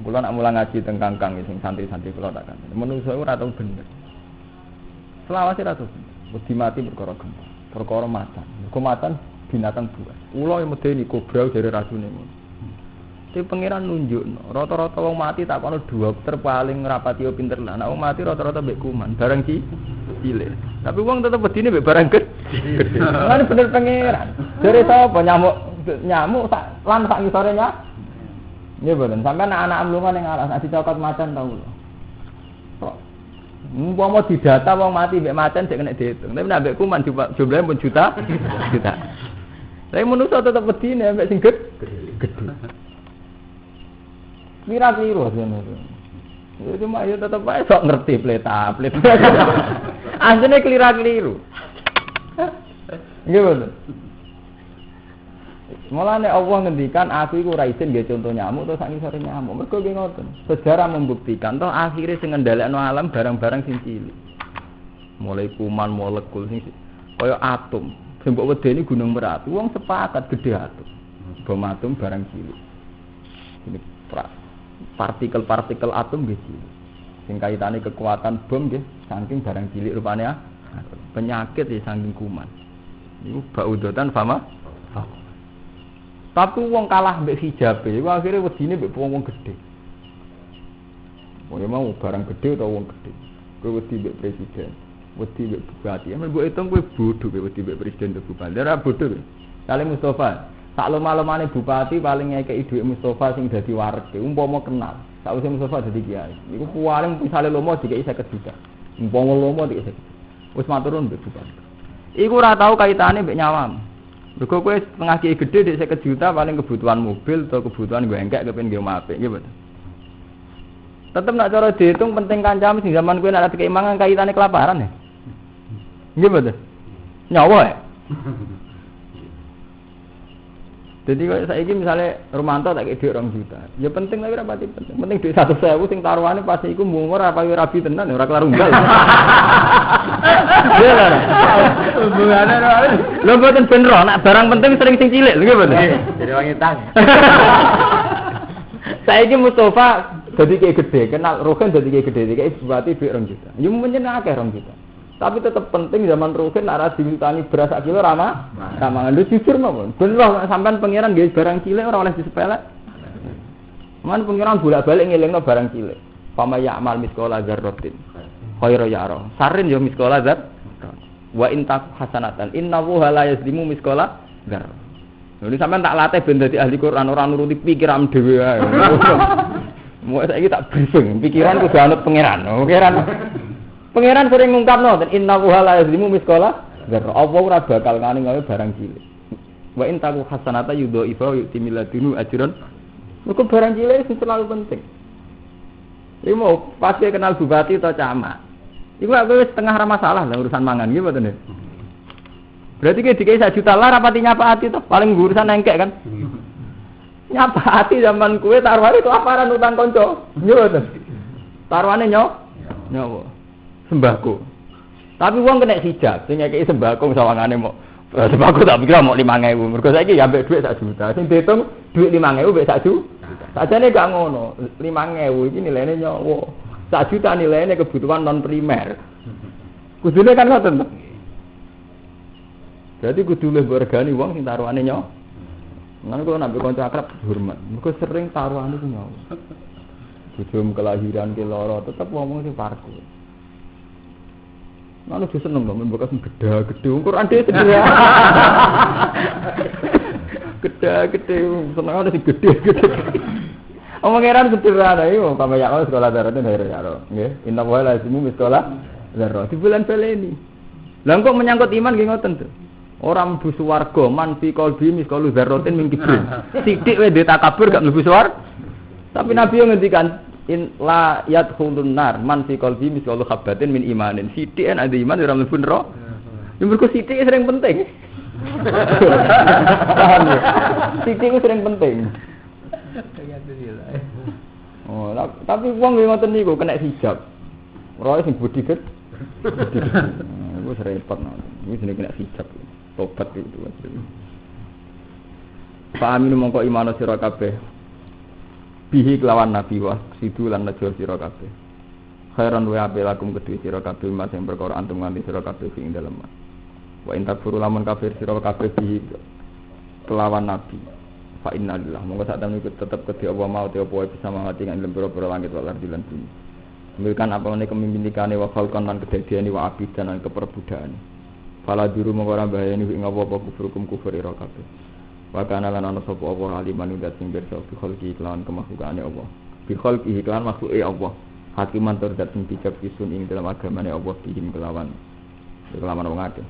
Kula nak mulang ngaji teng Kangkang sing santri-santri kula tak kan. Menungso iku ora tau bener. Selawase ra tau. Wedi mati perkara gempa. Perkara macan. Mergo macan binatang buas. Ula yang medeni kobra dari racune ngono. Tapi pangeran nunjukno, rata-rata wong mati tak kono dokter paling ngrapati yo pinter lah. Nek wong mati rata-rata mbek kuman, barang cilik. Tapi wong tetep wedine mbek barang gede. Lan bener pangeran. Dari sapa nyamuk sak lan sak ngisore nya. Nggih boten, sampeyan anak mlungan ning alas dicokot macan tau lho. Umpama didata wong mati mbek macan sik kena diitung. Tapi nek mbek kuman jumlahe pun juta. Tapi manusa tetep wedine mbek sing gede. Kira-kira ngono. Ya cuma ya tetep ae sok ngerti plet. Asline keliru. Nggih boten. Mulane Allah ngendikan aku iku ora izin nggih contoh nyamuk terus sak ngisore nyamuk. Mergo nggih ngoten. Sejarah membuktikan toh akhire sing ngendhalekno alam barang-barang sing cilik. Mulai kuman, molekul sing kaya atom. Sing mbok wedeni gunung Merapi, wong sepakat gede atom. Bom atom barang cilik. Ini partikel-partikel atom nggih cilik. Sing kaitane kekuatan bom nggih saking barang cilik rupane penyakit ya saking kuman. Niku baudotan fama. Tapi wong kalah mbek hijabe, iku akhire wedine mbek wong gede. Wong mau barang gede utawa wong gede. Kowe wedi mbek presiden, wedi mbek bupati. Mbok hitung kowe bodho kowe wedi mbek presiden utawa bupati. Ora bodho. Kali Mustafa, sak loma-lomane bupati paling ngekeki dhuwit Mustafa sing dadi warga. Umpama kenal, sakwise Mustafa dadi kiai. Iku paling misale lomo dikeki 50 juta. Umpama lomo dikeki 50. Wis maturun mbek bupati. Iku ora tau kaitane mbek nyawam. Mergo kowe setengah kiai gede dik 50 juta paling kebutuhan mobil atau kebutuhan gue engkek kepen nggih apik nggih betul. Tetep nak cara diitung penting kancam sing zaman kowe nek ada keimangan kaitane kelaparan ya. Nggih betul. Nyawa ya. Jadi kalau saiki misale Romanto tak kei dhuwit 2 juta. Ya penting tapi ora pati penting. Penting dhuwit 100.000 sing taruhane pas iku mumur apa rabi tenan ora kelar unggal. Iya lah. Hubungane ora. Lho mboten ben ro nek barang penting sering sing cilik lho mboten. Jadi wangi tang. Saiki Mustafa dadi kei gede, kenal Rogen dadi kei gede, kei bupati dhuwit 2 juta. Ya mungkin akeh 2 juta. Tapi tetap penting zaman Rogen nek ora diwitani beras sak kilo ramah. Ramangan lu jujur mawon. Ben loh sampean pangeran nggih barang cilik ora oleh disepelek. Man pangeran bolak-balik ngelingno barang cilik. Pama ya'mal miskola dzarratin. Khairu ya'ra. Sarin yo miskola dzar. Wa in tak hasanatan innahu la yazlimu miskola dzar. Lha sampean tak latih ben dadi ahli Quran ora nuruti pikiran dhewe ae. Mau saiki tak briefing, pikiran kudu anut pangeran. Pangeran sering ngungkapno innahu la yazlimu miskola dzar. Apa ora bakal ngane gawe barang cilik. Wa in taku hasanata yudhaifa yu'ti miladunu ajran. Iku barang cilik sing terlalu penting. Iki mau pasti kenal bupati atau camat. Iku wis setengah ra masalah lah urusan mangan nggih mboten. Berarti ki dikai 1 juta lah rapati nyapaati to, paling urusan engkek kan. Nyapaati zaman kuwe taruhane kelaparan utang kanca. Nggih mboten. Taruhane nyawa. Sembako. Tapi wong kena hijab, sing ngekeki sembako sawangane mok. Sembako tak pikir mok 5.000. Mergo saiki ya ambek dhuwit 1 juta. Sing diitung dhuwit 5.000 mbek 1 juta. Sajane gak ngono. 5.000 iki nilainya nyawa. 1 juta nilainya kebutuhan non primer. Kudune kan ngoten. Jadi kudu luwih regani wong sing taruhane nyawa. Nang kula nampik kanca akrab hormat. Mergo sering taruhane ku nyawa. Bojomu kelahiran ki lara tetep wong sing parku. Lalu dia seneng dong, membuka gede-gede. Quran dia sederhana. Gede-gede, seneng ada si gede-gede. Omongan sederhana itu, kamu ya kalau sekolah darat itu dari Yaro, Inna wa lazimu sekolah darat. Di bulan ini, lalu kok menyangkut iman gini tentu. Orang mlebu swarga man fi qalbi miskalu dzarratin min kibrin. Sithik wae takabur gak mlebu swarga. Tapi Nabi yang ngendikan in la yadkhulun nar man fi qalbi misqalu habatin min imanin. Sithik ada iman ora mlebu neraka. Ya mergo sithik sering penting. Paham ya? Sithik itu sering penting. Oh, tapi wong yo ngoten niku kena hijab. Roe sing budi ket. Wis repot nang. Wis kena hijab. Tobat itu. Fa aminu mongko imano sira kabeh. Bihi kelawan nabi wa sidu lan najwa sira kabeh. Khairan wa abilakum kedue sira kabeh mas sing perkara antum nganti sira kabeh ing dalem. Wa intakfuru lamun kafir sira kabeh bihi kelawan nabi. Fa inna lillah monggo sak temen iku tetep kedhe apa mau te apa bisa mangati ing lembur-lembur langit wal ardi lan bumi. Milkan apa meneh kemimpinane wa khalqan lan kedadiane wa abidan lan keperbudakane. Fala diru monggo ora bahayani ing apa kufrukum kufur ira kabeh. Wa kana lan ana sapa apa aliman udat sing pirsa bi khalqi lan kemakhlukaane Allah. Bi khalqi lan makhluke Allah. Hakiman tur dat sing bijak kisun ing dalam agamane Allah dihim kelawan wong akeh.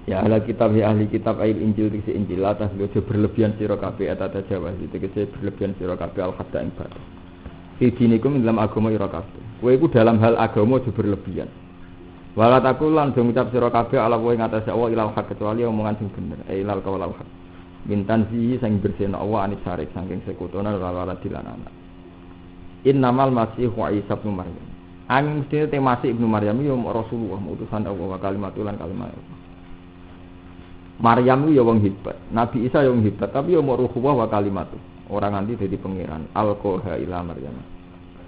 Ya ahli kitab ya ahli kitab ayat Injil diksi Injil atas dosa berlebihan sira kabeh atata Jawa diksi berlebihan sira kabeh al-hadda ing batas. Fi dinikum dalam agama ira kabeh. Kowe iku dalam hal agama aja berlebihan. Wala takul lan ngucap sira kabeh ala kowe ngatas Allah ilal haq kecuali omongan sing bener. Ilal qaul haq. Mintan fi sing bersihna Allah anis syarik saking sekutona wala dilanana. Innamal masih wa Isa ibn Maryam. Angin mesti te Masih ibnu Maryam yo Rasulullah utusan Allah wa kalimatulan kalimat Allah. Maryam itu ya wong hebat, Nabi Isa ya wong hebat, tapi ya mau ruhuwah wa kalimatu. Orang nanti jadi pangeran. Alqaha ila Maryam.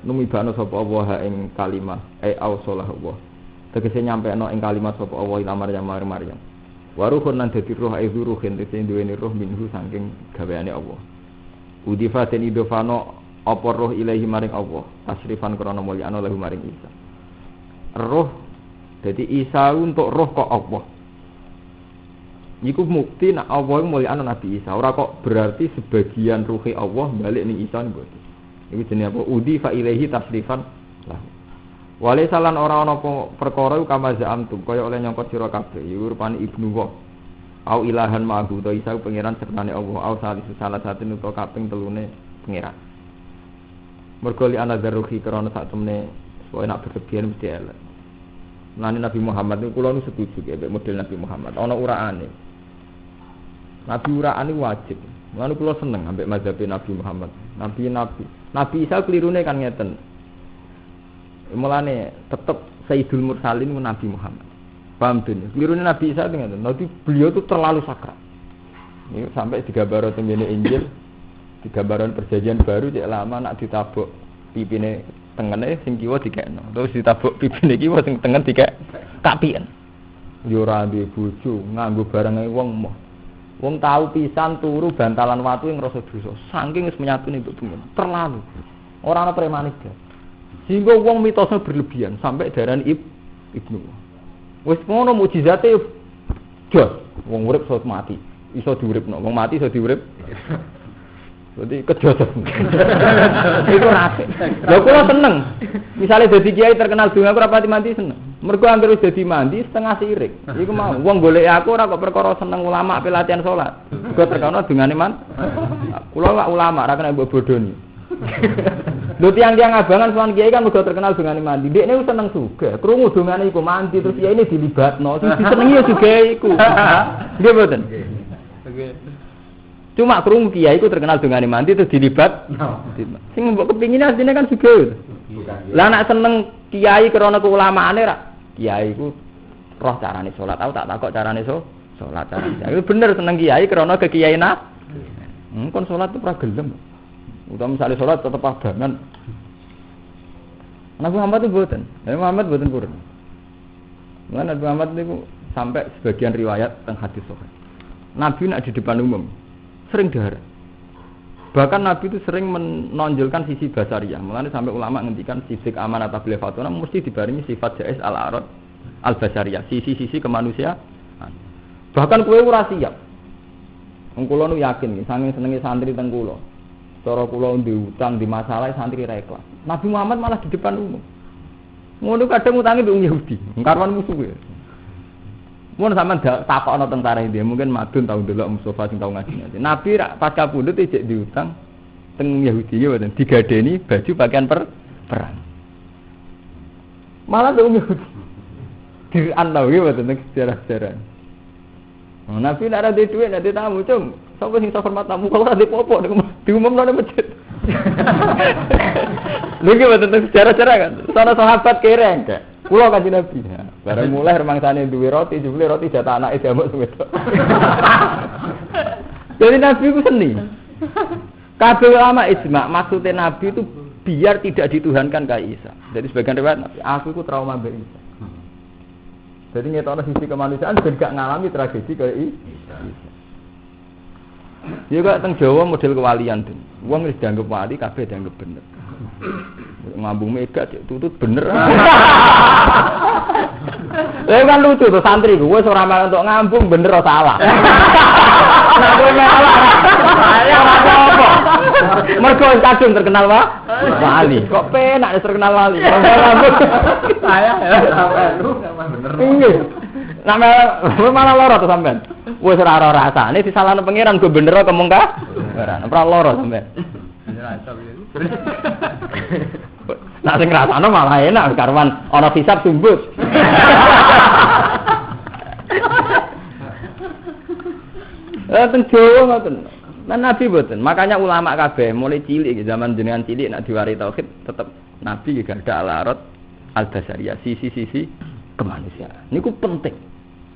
Numibano sapa Allah ing kalimah, ausolah Allah. Tegese nyampekno ing kalimat sapa Allah ila Maryam Maryam. Wa ruhun lan dadi ruh ai ruhin tegese duweni ruh minhu saking gaweane Allah. Udifa den idofano apa roh ilahi maring Allah, tasrifan krana mulyana lahu maring Isa. Roh dadi Isa untuk roh kok Allah. Iku mukti nak Allah mulyane Nabi Isa. Ora kok berarti sebagian ruhi Allah balik ning Isa niku. Iku jenenge apa? Udi fa ilaihi tasrifan lah. Wale salan ora ana perkara kama za'amtum kaya oleh nyangka sira kabeh. Iku rupane ibnu wa. Au ilahan ma'hu ta Isa pangeran sertane Allah. Au salah satu utawa kaping telune pangeran. Mergo li ana daruhi krana sak temene supaya nak berlebihan mesti elek. Nani Nabi Muhammad niku kula nu setuju nek model Nabi Muhammad ana uraane. Nabi uraan itu wajib. Lalu kula seneng ambek mazhab Nabi Muhammad. Nabi Isa kelirune kan ngeten. Mulane tetep Sayyidul Mursalin Nabi Muhammad. Paham tuh? Kelirune Nabi Isa ngeten. Nanti beliau itu terlalu sakral. Ini sampai digambar tengene Injil, digambaran perjanjian baru cek lama nak ditabuk pipine tengene sing kiwa dikekno. Terus ditabuk pipine kiwa sing tengen dikek kapian. Yo ora duwe bojo, nganggo barang wong moh. Wong tahu pisan turu bantalan watu yang rasa dosa. Saking wis menyatune mbok bengen. Terlalu. Ora ana premanik. Sehingga wong mitosnya berlebihan sampai darani ibnu. Wis ngono mukjizate jos. Wong urip iso mati. Iso diuripno. Wong mati iso diurip. Jadi kejosan. Iku apik. Lha kula seneng. Misale dadi kiai terkenal donga aku ora pati mandi seneng. Mergo anggere wis dadi mandi setengah sirik. Iku mau wong golek aku ora kok perkara seneng ulama ape latihan salat. Mergo terkenal dongane man. Kula lak ulama ora kena mbok bodoni. Lho tiyang-tiyang abangan sowan kiai kan mergo terkenal dongane mandi. Dekne wis seneng sugih. Krungu dongane iku mandi terus kiai ini dilibatno. Sing disenengi ya sugih iku. Nggih mboten? Oke. Cuma krungu kiai iku terkenal dongane mandi terus dilibat. Sing mbok kepingine asline kan sugih. Lah nek seneng kiai krana keulamaane ra kiai iku roh carane salat. Aku tak takok carane salat carane. Iku bener seneng kiai krana kekiainan. Kon salat itu ora gelem. Utawa misale salat tetep abangan. Nabi Muhammad itu mboten. Nabi Muhammad mboten purun. Nabi Muhammad niku sampai sebagian riwayat teng hadis sahih. Nabi nek di depan umum sering dahar. Bahkan Nabi itu sering menonjolkan sisi basariyah. Mulane sampai ulama ngendikan sifat amanah tabligh fatwa mesti dibarengi sifat jais al-arad al-basariyah, sisi-sisi kemanusiaan. Bahkan kowe ora siap. Wong kula nu yakin nggih, saking senenge santri teng kula. Cara kula diutang di masalah santri ra ikhlas. Nabi Muhammad malah di depan umum. Ngono kadang utange mbek Yahudi, karwan musuh ya. Mun sampean takokno teng tarikh dia, mungkin madun tau ndelok Mustafa sing tau ngaji. Nabi rak pasca pundhut ijek diutang teng Yahudi ya mboten digadeni baju pakaian perang. Malah teng Yahudi diran tau ya mboten teng sejarah-sejarah. Nabi nek ora duwe dhuwit nek tamu, Cung. Sapa sing iso hormat tamu kalau ora dipopo diumumno nang masjid. Lha iki mboten teng sejarah-sejarah kan. Sono sahabat kereng gak. Kula Kanjeng Nabi. Bareng mulai rumangsane duwe roti, jebule roti jatah anake diamuk wedok. Jadi Nabi itu seni. Kabeh ulama ijma, maksudnya Nabi itu biar tidak dituhankan kayak Isa. Jadi sebagian riwayat Nabi, aku itu trauma mbek Isa. Jadi ngetokno sisi kemanusiaan ben gak ngalami tragedi kayak Isa. Ya kok teng Jawa model kewalian tuh. Wong wis dianggap wali, kabeh dianggap bener. Ngambung mega cek tutut bener. Lha kan lucu tuh santri gue wis ora mel untuk ngambung bener ora salah. Nek kowe salah. Saya ora apa. Mergo kadung terkenal wali. Kok penak terkenal wali. Saya sampean lu bener. Nggih. Nang malah lara to sampean. Wis ora ora rasane disalahno pangeran go bener kok mung ka. Ora lara sampean. Nah sing ngrasakno malah enak karwan ana hisab sumbut. Teng Jawa ngoten. Lan Nabi mboten. Makanya ulama kabeh mulai cilik zaman jenengan cilik nek diwari tauhid tetep Nabi gak ada al-arad al-basariyah sisi-sisi kemanusiaan. Niku penting.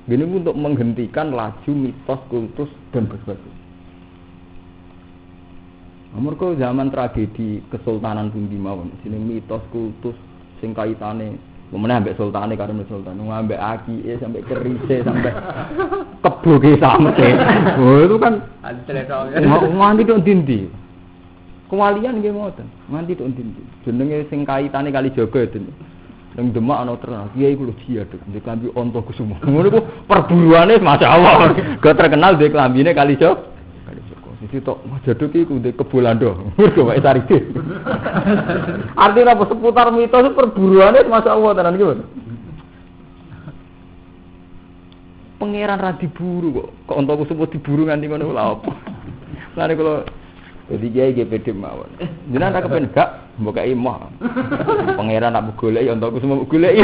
Gini untuk menghentikan laju mitos, kultus dan berbagai. Mergo zaman tragedi kesultanan pundi mawon, jeneng mitos kultus sing kaitane meneh ambek sultane karo sultan, ambek akike sampai kerise sampai keboge sampe. Oh itu kan nganti tok dindi. Kewalian nggih ngoten, nganti tok dindi. Jenenge sing kaitane kali jaga itu. Nang Demak ana terkenal, kiai ku lho jihad, ndek klambi onto kusuma. Ngono ku perburuane masyaallah. Gak terkenal ndek klambine kali jaga. Iki tok jaduk iku ndek kebulando. Mergo wae saride. Artinya apa seputar mitos perburuane masyaallah tenan iki. Pangeran ra diburu kok ontoku semut diburu nganti ngono lha apa. Lare kula dadi kiai GPD mawon. Jenengan ra kepen gak mbok kei moh. Pangeran nak goleki ontoku semut goleki.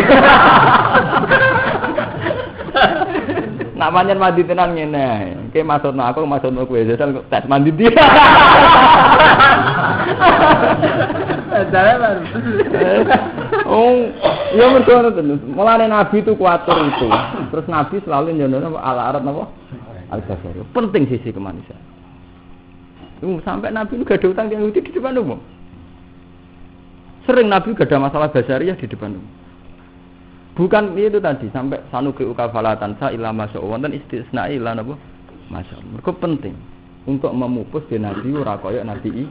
Nak pancen mandi tenan ngene. Ki maksudno aku maksudno kowe jajal tes mandi dia. Jare baru. Oh, ya mergo ngoten. Mulane Nabi itu kuatur itu. Terus Nabi selalu nyono al-arad napa? Al-basari. Penting sisi kemanusiaan. Sampai Nabi itu gak ada utang Yahudi di depan umum. Sering Nabi gak ada masalah basariyah di depan umum. Bukan itu tadi sampai sanukri ukafalatan sa ila masya wonten istisna ila napa masya. Mergo penting untuk memupus di Nabi ora kaya Nabi Isa.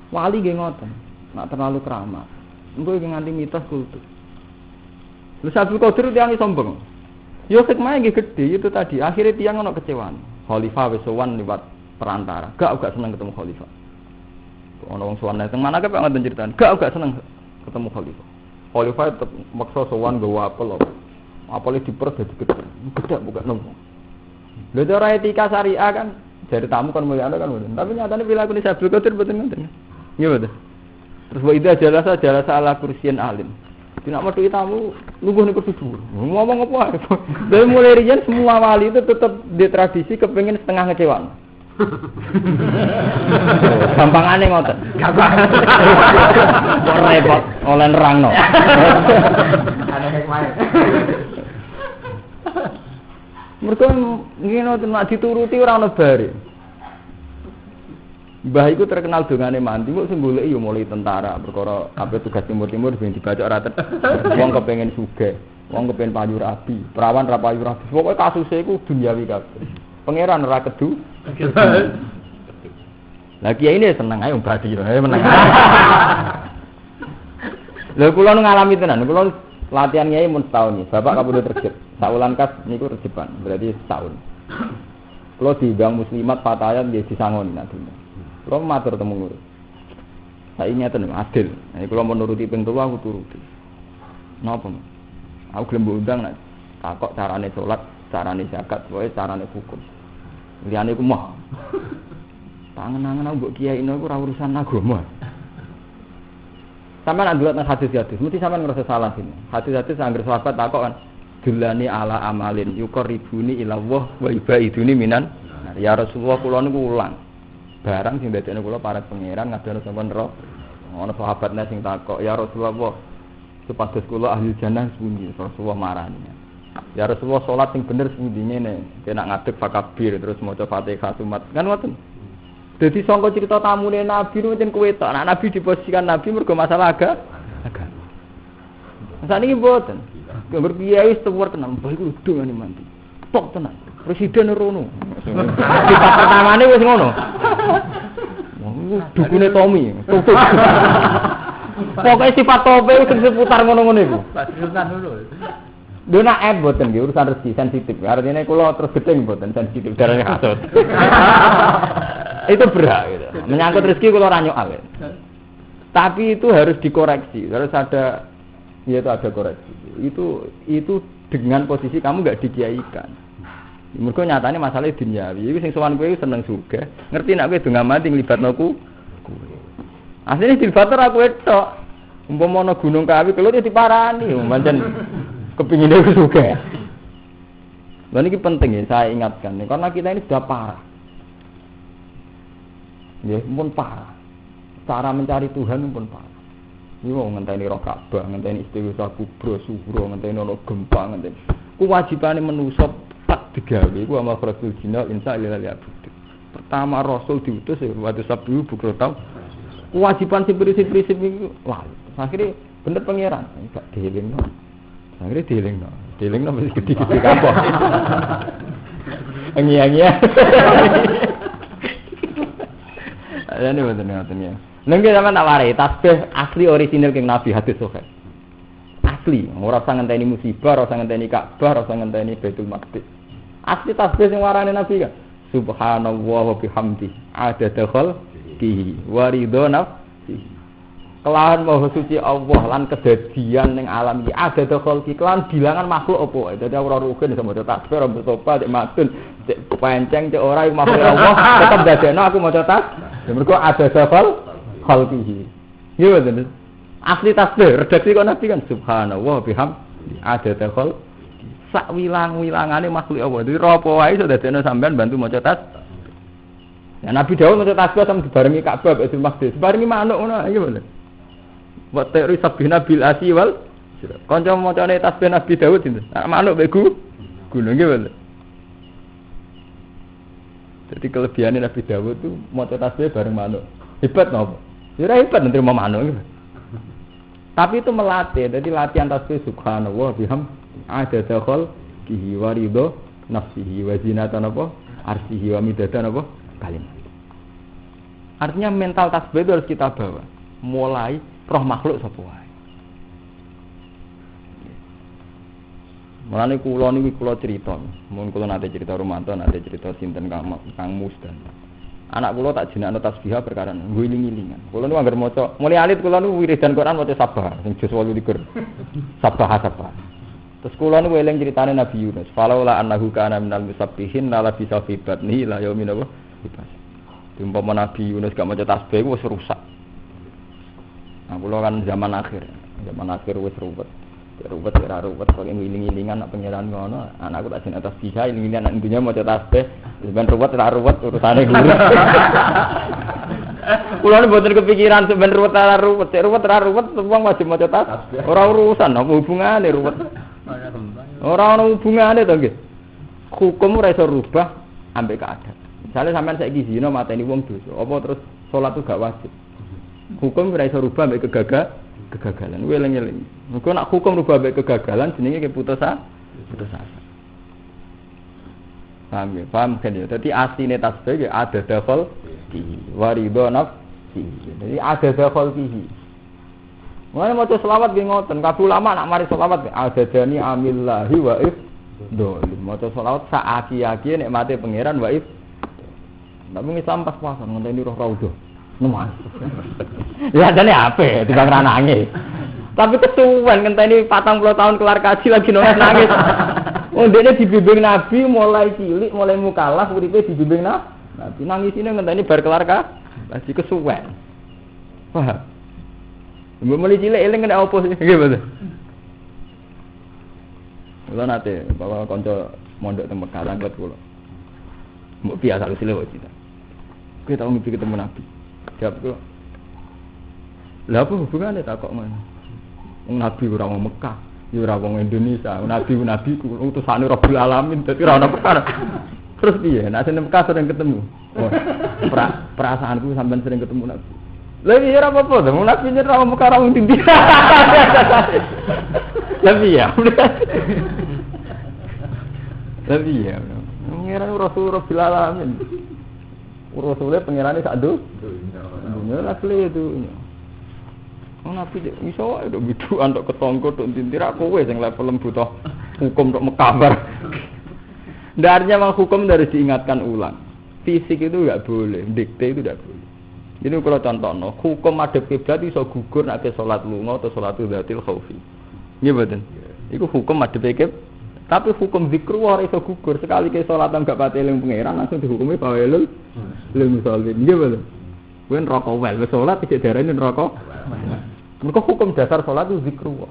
Wali nggih ngoten, nak terlalu keramat. Engko iki nganti mitos kultus. Lha Abdul Qadir tiyang sombong. Yo hikmah nggih gedhe itu tadi, akhirnya tiyang ono kecewaan. Khalifah wis sowan liwat perantara. Gak seneng ketemu khalifah. Ono wong sowan teng mana kok ngoten critane. Gak seneng ketemu khalifah. Khalifah tetap maksa sowan gawa apel. Apel diper dadi gedhe. Gedhe bukan nemu. Lha cara etika syariah kan dari tamu kan mulia kan mboten. Tapi nyatane perilaku ni Abdul Qadir mboten ngoten. Nggih mboten. Terus wa idza jalasa ala kursiyin alim. Tidak mau tamu lungguh ning kursi dhuwur. Ngomong apa? Dari mulai riyen semua wali itu tetap di tradisi kepengin setengah ngecewan. Gampangane ngoten. Gampang. Kok repot oleh nerangno. Ana hikmah. Mergo ngene nek dituruti ora ono bare. Mbah iku terkenal dongane mandi kok sing goleki ya mulai tentara perkara kabeh tugas timur-timur ben dibaca ora wong kepengin sugih, wong kepengin payu rabi, perawan ra payu rabi. Pokoke kasuse iku duniawi kabeh. Pangeran ora kedu. Lah kiai ini seneng ae badi meneng. Lha kula nu ngalami tenan, kula latihan kiai mun setahun iki. Bapak kapundhut rejep. Saulan kas niku rejepan, berarti setahun. Kula diundang muslimat fatayat nggih disangoni nanti. Kula matur temu ngurus. Saiki ngeten adil. Nek kula mau nuruti ping 3 aku turuti. Napa? Aku gelem undang nek takok carane salat, carane zakat, wae carane hukum. Liyane ku mah. Tangan-tangan aku mbok kiai iku ora urusan agama. Sampeyan nak delok nang hadis-hadis, mesti sampeyan ngerasa salah sini. Hadis-hadis anggere sahabat takok kan, "Dulani ala amalin yuqarribuni ila Allah wa yubaiduni minan." Ya Rasulullah kula niku ulang. Barang sing dadekne kula para pangeran ngadono sampeyan ro. Ono sahabatnya sing takok, "Ya Rasulullah, supados kula ahli jannah pundi?" Rasulullah marani. "Ya Rasulullah salat sing bener pundi ngene, nek ngadeg fakabir terus maca Fatihah sumat." Kan ngoten. Jadi sangka cerita tamune Nabi nu pancen kowe tok. Nek Nabi diposisikan Nabi mergo masalah agama. Sakniki mboten. Gambar kiai wis tuwur tenan, mbah iku udah ngene mandi. Tok tenan. Presiden rono. Sifat pertamane wis ngono. Dukune Tommy. Pokoke sifat tope wis seputar ngono-ngono iku. Urusan dulu. Dona app mboten nggih urusan rezeki sensitif. Artinya kula terus gedeng mboten sensitif darane kasut. Itu berat gitu. Menyangkut rezeki kula ora nyoal. Tapi itu harus dikoreksi, harus ada koreksi. Itu dengan posisi kamu enggak dikiaikan. Mergo nyatane masalahnya duniawi. Iku sing sowan kowe seneng surga. Ngerti nek kowe donga mati nglibatno kowe. Asline dilibatno ora kowe tok. Umpama ana gunung kawi kelut ya diparani, pancen kepingine surga. Lah niki penting ya saya ingatkan karena kita ini sudah parah. Ya, pun parah. Cara mencari Tuhan pun parah. Ini mau ngenteni roh Ka'bah, ngenteni istighosah kubro, subro, ngenteni ono gempa, ngenteni. Kewajibane manusa tak digawe iku amal rasul jinal insya Allah ya budi. Pertama Rasul diutus ya waktu Sabtu bukro tau. Kewajiban sing prinsip-prinsip iku wah, akhirnya bener pangeran, gak dielingno. Akhirnya dielingno mesti gede-gede kabeh. Engi-engi. Ini betul-betul ya. Nengke sampean tak warai tasbih asli orisinil King Nabi hadis sahih. Asli, ora usah ngenteni musibah, ora usah ngenteni Ka'bah, ora usah ngenteni Baitul Maqdis. Asli tasbih sing warane Nabi kan. Subhanallah wa bihamdi adada khalqihi wa ridha nafsihi. Kelawan maha suci Allah lan kedadian ning alam iki adada khalqi kelawan bilangan makhluk apa wae. Dadi ora rugen iso maca tasbih, ora bertobat, matun, penceng cek ora iku makhluk Allah, tetep dadekno aku maca tasbih. Mergo adada khalqihi. Iya betul. Asli tasbih redaksi kok Nabi kan subhanallah bihamdi adada khalqi. Sak wilang-wilangane makhluk Allah. Dadi apa wae iso dadekno sampean bantu maca tasbih. Ya Nabi Daud maca tasbih sama dibarengi Ka'bah Baitul Maqdis. Dibarengi manuk ngono iki bener. Wa ta'ri sabina bil asiwal. Kanca macane tasbih Nabi Daud itu. Manuk begu gunung iki bener. Jadi kelebihane Nabi Daud itu maca tasbih bareng manuk. Hebat napa? Ya ora hebat nerima manuk iki. Tapi itu melatih. Jadi latihan tasbih subhanallah bihamdi adada khalqihi wa ridha nafsihi wa zinatan apa arsihi wa midatan apa kalimat. Artinya mental tasbih itu harus kita bawa mulai roh makhluk sapa wae. Mulane kula niki kula cerita, mun kula nate cerita Romanto, nate cerita sinten Kang Musdan. Anak kula tak jenakno tasbih perkara ngiling-ngilingan. Kula niku anggere maca, mulai alit kula niku wiridan Quran maca sabah sing juz 28. Sabah. Terus kula niku eling critane Nabi Yunus. Falaula annahu kana minal musabbihin la bisa fi batni la yaumin apa? Umpama Nabi Yunus gak maca tasbih wis rusak. Nah, kula kan zaman akhir wis ruwet. Ruwet kok ngiling-ngilingan nak pangeran ngono. Anakku tak jeneng tasbih, iling-ilingan nak intinya maca tasbih. Ben ruwet urusane guru. Kula niku mboten kepikiran sampeyan ruwet wong wajib maca tasbih. Ora urusan apa hubungane ruwet. Ora ana hubungane to nggih. Hukum ora iso rubah ambek keadaan. Misale sampean saiki zina mateni wong dosa, apa terus salat itu gak wajib. Hukum ora iso rubah ambek kegagalan. Kuwi eling-eling. Mergo nek hukum rubah ambek kegagalan jenenge putus asa. Paham kan ya? Dadi asline tasbih ya ada dakhal wa ridha nafsi. Jadi ada dakhal fihi. Mulane maca selawat nggih ngoten, kabeh ulama nak mari selawat ada dani amillahi wa ifdol. Maca selawat sak aki-aki nikmate pangeran wa if. Ndak mung Islam pas puasa ngenteni roh raudhah. Nemas. Ya jane ape timbang ra nangis. Tapi kesuwen ngenteni 40 tahun kelar kaji lagi nangis. Oh ndekne dibimbing Nabi mulai cilik, mulai mukallaf uripe dibimbing Nabi. Nabi nangis ini ngenteni bar kelar lagi kesuwen. Wah. Mbok mulai cilik eling kena opo sih? Nggih betul. Kula nate bawa kanca mondok teng Mekah langkut kula. Mbok biasa cilik wae cita. Kowe tau mimpi ketemu Nabi. Jawab kula. Lah apa hubungane tak kok ngono? Wong Nabi ora wong Mekah, ya ora wong Indonesia. Nabi ku utusane Rabbul Alamin, dadi ora ono perkara. Terus piye? Nek sing Mekah sering ketemu. Oh, perasaanku sampean sering ketemu Nabi. Lah iya ora apa-apa, wong Nabi ora wong Mekah ora wong ndi. Lah iya. Lah iya. Pangeran Rabbul Alamin. Rasulullah pangerane sak dunya lah itu. Oh Nabi iso wae nduk bidukan tok ketangga tok tintir kowe sing level butuh hukum tok mekabar. Ndarnya memang hukum harus diingatkan ulang. Fisik itu enggak boleh, dikte itu enggak boleh. Jadi kalau contohno, hukum madhep kiblat iso gugur nek salat lunga atau salat dzatil khaufi. Nggih mboten? Iku hukum madhep kiblat. Tapi hukum zikru ora iso gugur. Sekali ke salat enggak pati eling pangeran langsung dihukumi bawelul lil musallin. Nggih mboten? Kowe neraka wel, wis salat iki diarani neraka. Mereka hukum dasar sholat itu zikrullah.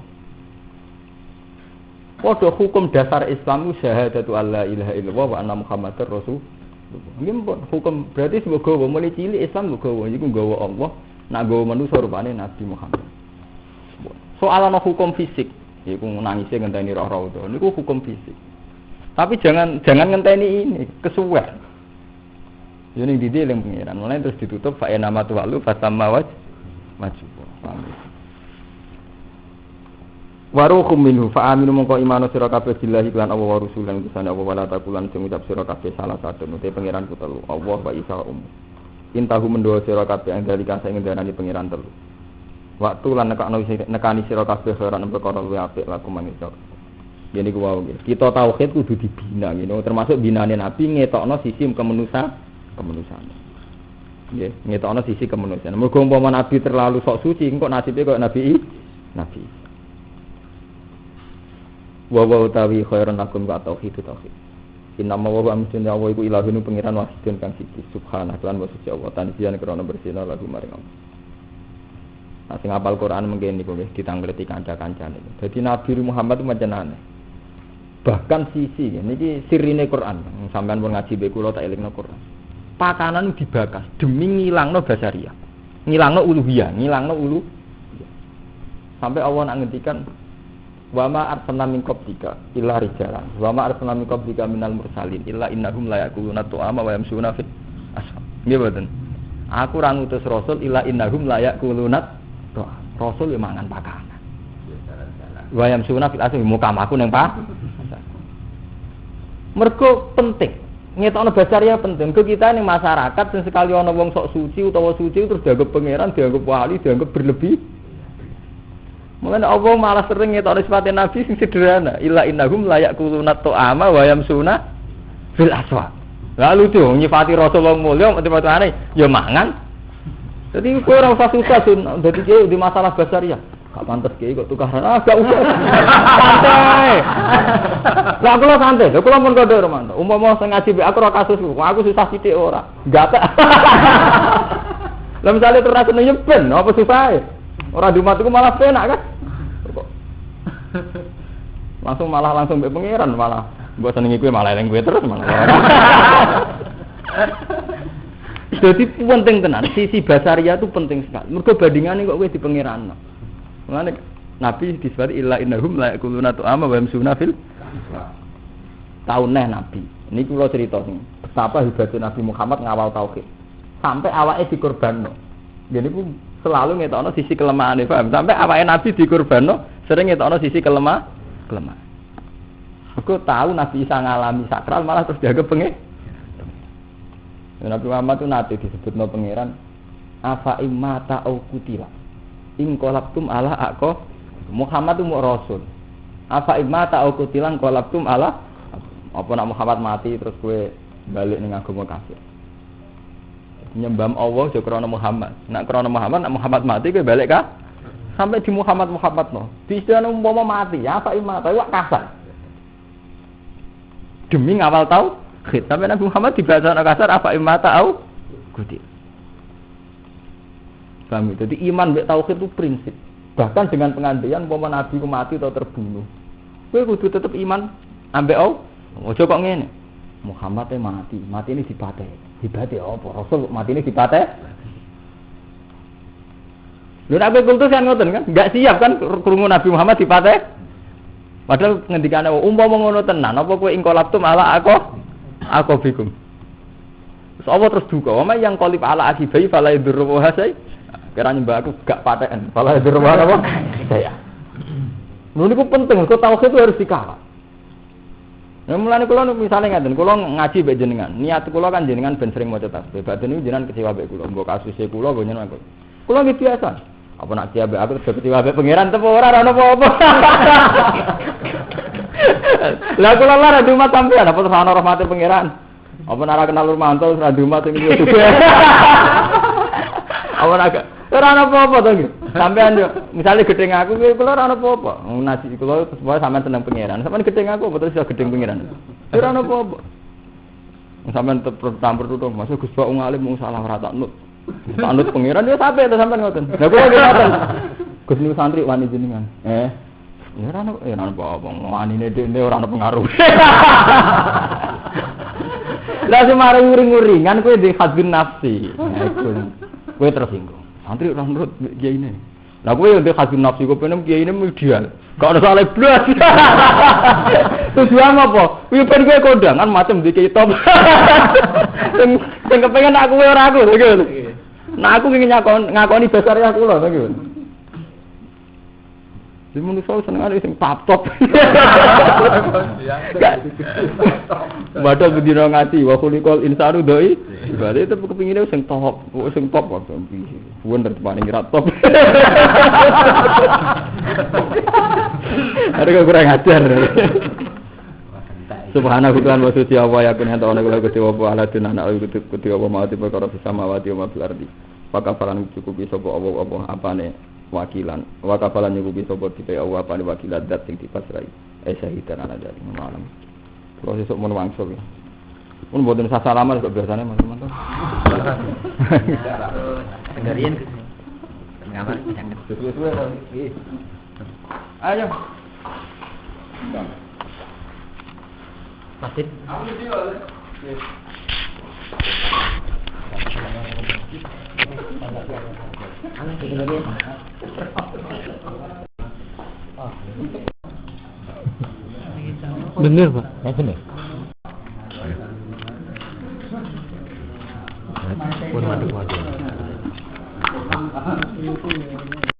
Padha hukum dasar Islam itu syahadatu alla ilaha illallah wa anna muhammadar rasulullah. Nggih hukum berarti semoga mulai cilik Islam nggawa iku nggawa Allah, nak nggawa manusa rupane Nabi Muhammad. Soal ana hukum fisik, iku nangise ngenteni roh-roh itu. Niku hukum fisik. Tapi jangan ngenteni ini, kesuwen. Yo ning didi eling pengiran, mulai terus ditutup fa inama tuwalu fatamawaj maju. Waruhum minhu fa aminu mongko imanu sira kabeh billahi lan Allah wa rasulan utusane Allah wala takulan sing ngucap sira kabeh salah satu nute pangeran ku telu Allah wa isa intahu mendo sira kabeh ing dalika sing ngendarani pangeran telu waktu lan nekani sira kabeh ora perkara luwih apik laku manungsa yen iku wae kita tauhid kudu dibina ngene termasuk binane nabi ngetokno sisi kemanusiaan nggih ngetokno sisi kemanusiaan mergo umpama nabi terlalu sok suci engko nasibe kok nabi wa utawi khairan lakum wa tauhid. Inna ma wa amsun ya wa iku ilahun pengiran wahidun kang siji subhanahu lan wa suci Allah tanjian krana bersihna lagu maring Allah. Nah sing hafal Quran mengkene niku nggih ditanggleti kanca-kancane. Dadi Nabi Muhammad itu macam bahkan sisi niki sirine Quran. Sampeyan pun ngaji mbek kula tak elingno Quran. Pakanan dibakas demi ngilangno basariah. Ngilangno uluhiyah, sampai Allah nak ngendikan wa ma arsalna min qablika illa rijalan wa ma arsalna min qablika minal mursalin illa innahum la yaquluna tu'ama wa yamsuna fil asfal. Nggih mboten. Aku ra ngutus rasul illa innahum la yaquluna tu'ama. Rasul yo mangan pakanan. Wa yamsuna fil asfal mukamaku ning mergo penting. Ngetokno basaria penting. Ke kita ning masyarakat sing sekali ana wong sok suci utawa suci terus dianggap pangeran, dianggap wali, dianggap berlebih. Mulane Allah malah sering ngetokno sifat Nabi sing sederhana, illa innahum la yaquluna ta'ama wa yamsuna fil aswaq. Lalu tuh nyifati Rasulullah mulya mati-matane ya mangan. Dadi kowe ora usah susah sun, dadi kiye di masalah basariah. Gak pantes kiye kok tukaran. Gak usah. Santai. Lah kula santai, kula pun kode romanto. Umpama sing ngaji aku ora kasusku, aku susah sithik ora. Gatek. Lah misale terus rasane nyeben, apa susahe? Ora di umatku malah penak kan? Langsung mbek pangeran malah. Mbok senengi kowe malah eling kowe terus malah. Jadi penting tenan, sisi basaria itu penting sekali. Mergo bandingane kok kowe di pangeran. Mulane Nabi disebut illa innahum la yaquluna tu'ama wa yamsuna fil tauneh Nabi. Ini kula cerita sing betapa hebatnya Nabi Muhammad ngawal tauhid. Sampai awake dikorbanno. Jadi ku selalu ngetokno sisi kelemahane, paham? Sampai awake Nabi dikorbanno sering ngetokno sisi kelemahan. Aku tahu Nabi Isa ngalami sakral malah terus dianggap Nabi Muhammad itu nanti disebutno pangeran afa immata au kutila in qalabtum ala aqo Muhammad itu mau rasul afa immata au kutila qalabtum ala apa nak Muhammad mati terus kowe balik ning agama kafir nyembah Allah aja krana Muhammad nak krana Muhammad nak Muhammad mati kowe balik ka sampai di Muhammad no di istilah umpama mati ya afa immata wak kasar demi ngawal tauhid. Tapi Nabi Muhammad dibaca kasar apa imata au guti. Paham itu? Jadi iman mbek tauhid itu prinsip. Bahkan dengan pengandaian umpama Nabi ku mati atau terbunuh. Kowe kudu tetep iman ambek au. Ojo kok ngene. Muhammad mati, mati ini dipateh. Dipateh apa? Rasul mati ini dipateh. Lha nek kultus kan ngoten kan, enggak siap kan krungu Nabi Muhammad dipateh. Padahal ngendikane umpama ngono tenan, apa kowe ingkolaptum ala aku bikum. Terus apa terus duka, "Wa yang qalib ala akibai fala yadurru hasai." Kira nyembah aku gak paten, fala yadurru apa? Saya. Lha niku penting, kok tauhid itu harus dikawal. Nah, mulane kula misale ngaten, kula ngaji mbek jenengan. Niat kula kan jenengan ben sering maca tasbih. Badan niku jenengan kecewa mbek kula, mbok kasuse kula nggo nyeneng aku. Kula nggih biasa. Apa nak kiai aku terus kecewa mbek pangeran tepo ora ana apa-apa. Lah kula lara di umat sampean apa terus ana rahmate pangeran. Apa ora kenal Nurmanto terus di umat sing YouTube. Apa ora ana apa-apa to nggih. Sampean yo misale gedeng aku kula ora ana apa-apa. Nasi kula supaya sampean seneng pangeran. Sampean gedeng aku betul iso gedeng pangeran. Ora ana apa-apa. Sampean tampur tutuk masuk Gus Pak ngalim mung salah ora tak nut. Anut pangeran dia sampai to sampean ngoten. Lah kula nggih ngoten. Gus niku santri wani jenengan. Ya ora ana apa-apa. Wanine dene ora ana pengaruh. Lah semare nguring-nguringan kowe di hadun nafsi. Kowe tersinggung. Santri ora nurut kiai ini. Lah kowe yo di hadun nafsi kowe penem kiai ini ideal. Gak ada salah blas. Tujuan apa? Kuwi ben kowe kondangan macam di kiai top. Sing kepengin aku ora aku gitu. Nah aku ingin ngakoni besar ya kula gitu. Di manusia seneng ada sing top. Padahal bedino ngaji wa kulikul insanu doi. Berarti itu kepingine sing top kok piye. Wonder paling ra top. Ada kurang ajar. Subhanahu wa ta'ala wa yakun hanta ana kula Gusti wa ala dinana Gusti wa ma tiba karo samawati wa fil ardi. Pakapalan cukupi sapa apa apane wakilan. Wakapalan nyukupi sapa dipe apane wakilan dat sing dipasrai. Syahidan ana dari malam. Kalau sesuk mun wangsul. Mun mboten sasalaman kok biasane Mas-mas. Dengerin ngamar jangan. Ayo. Masjid. Bener Pak? Bener.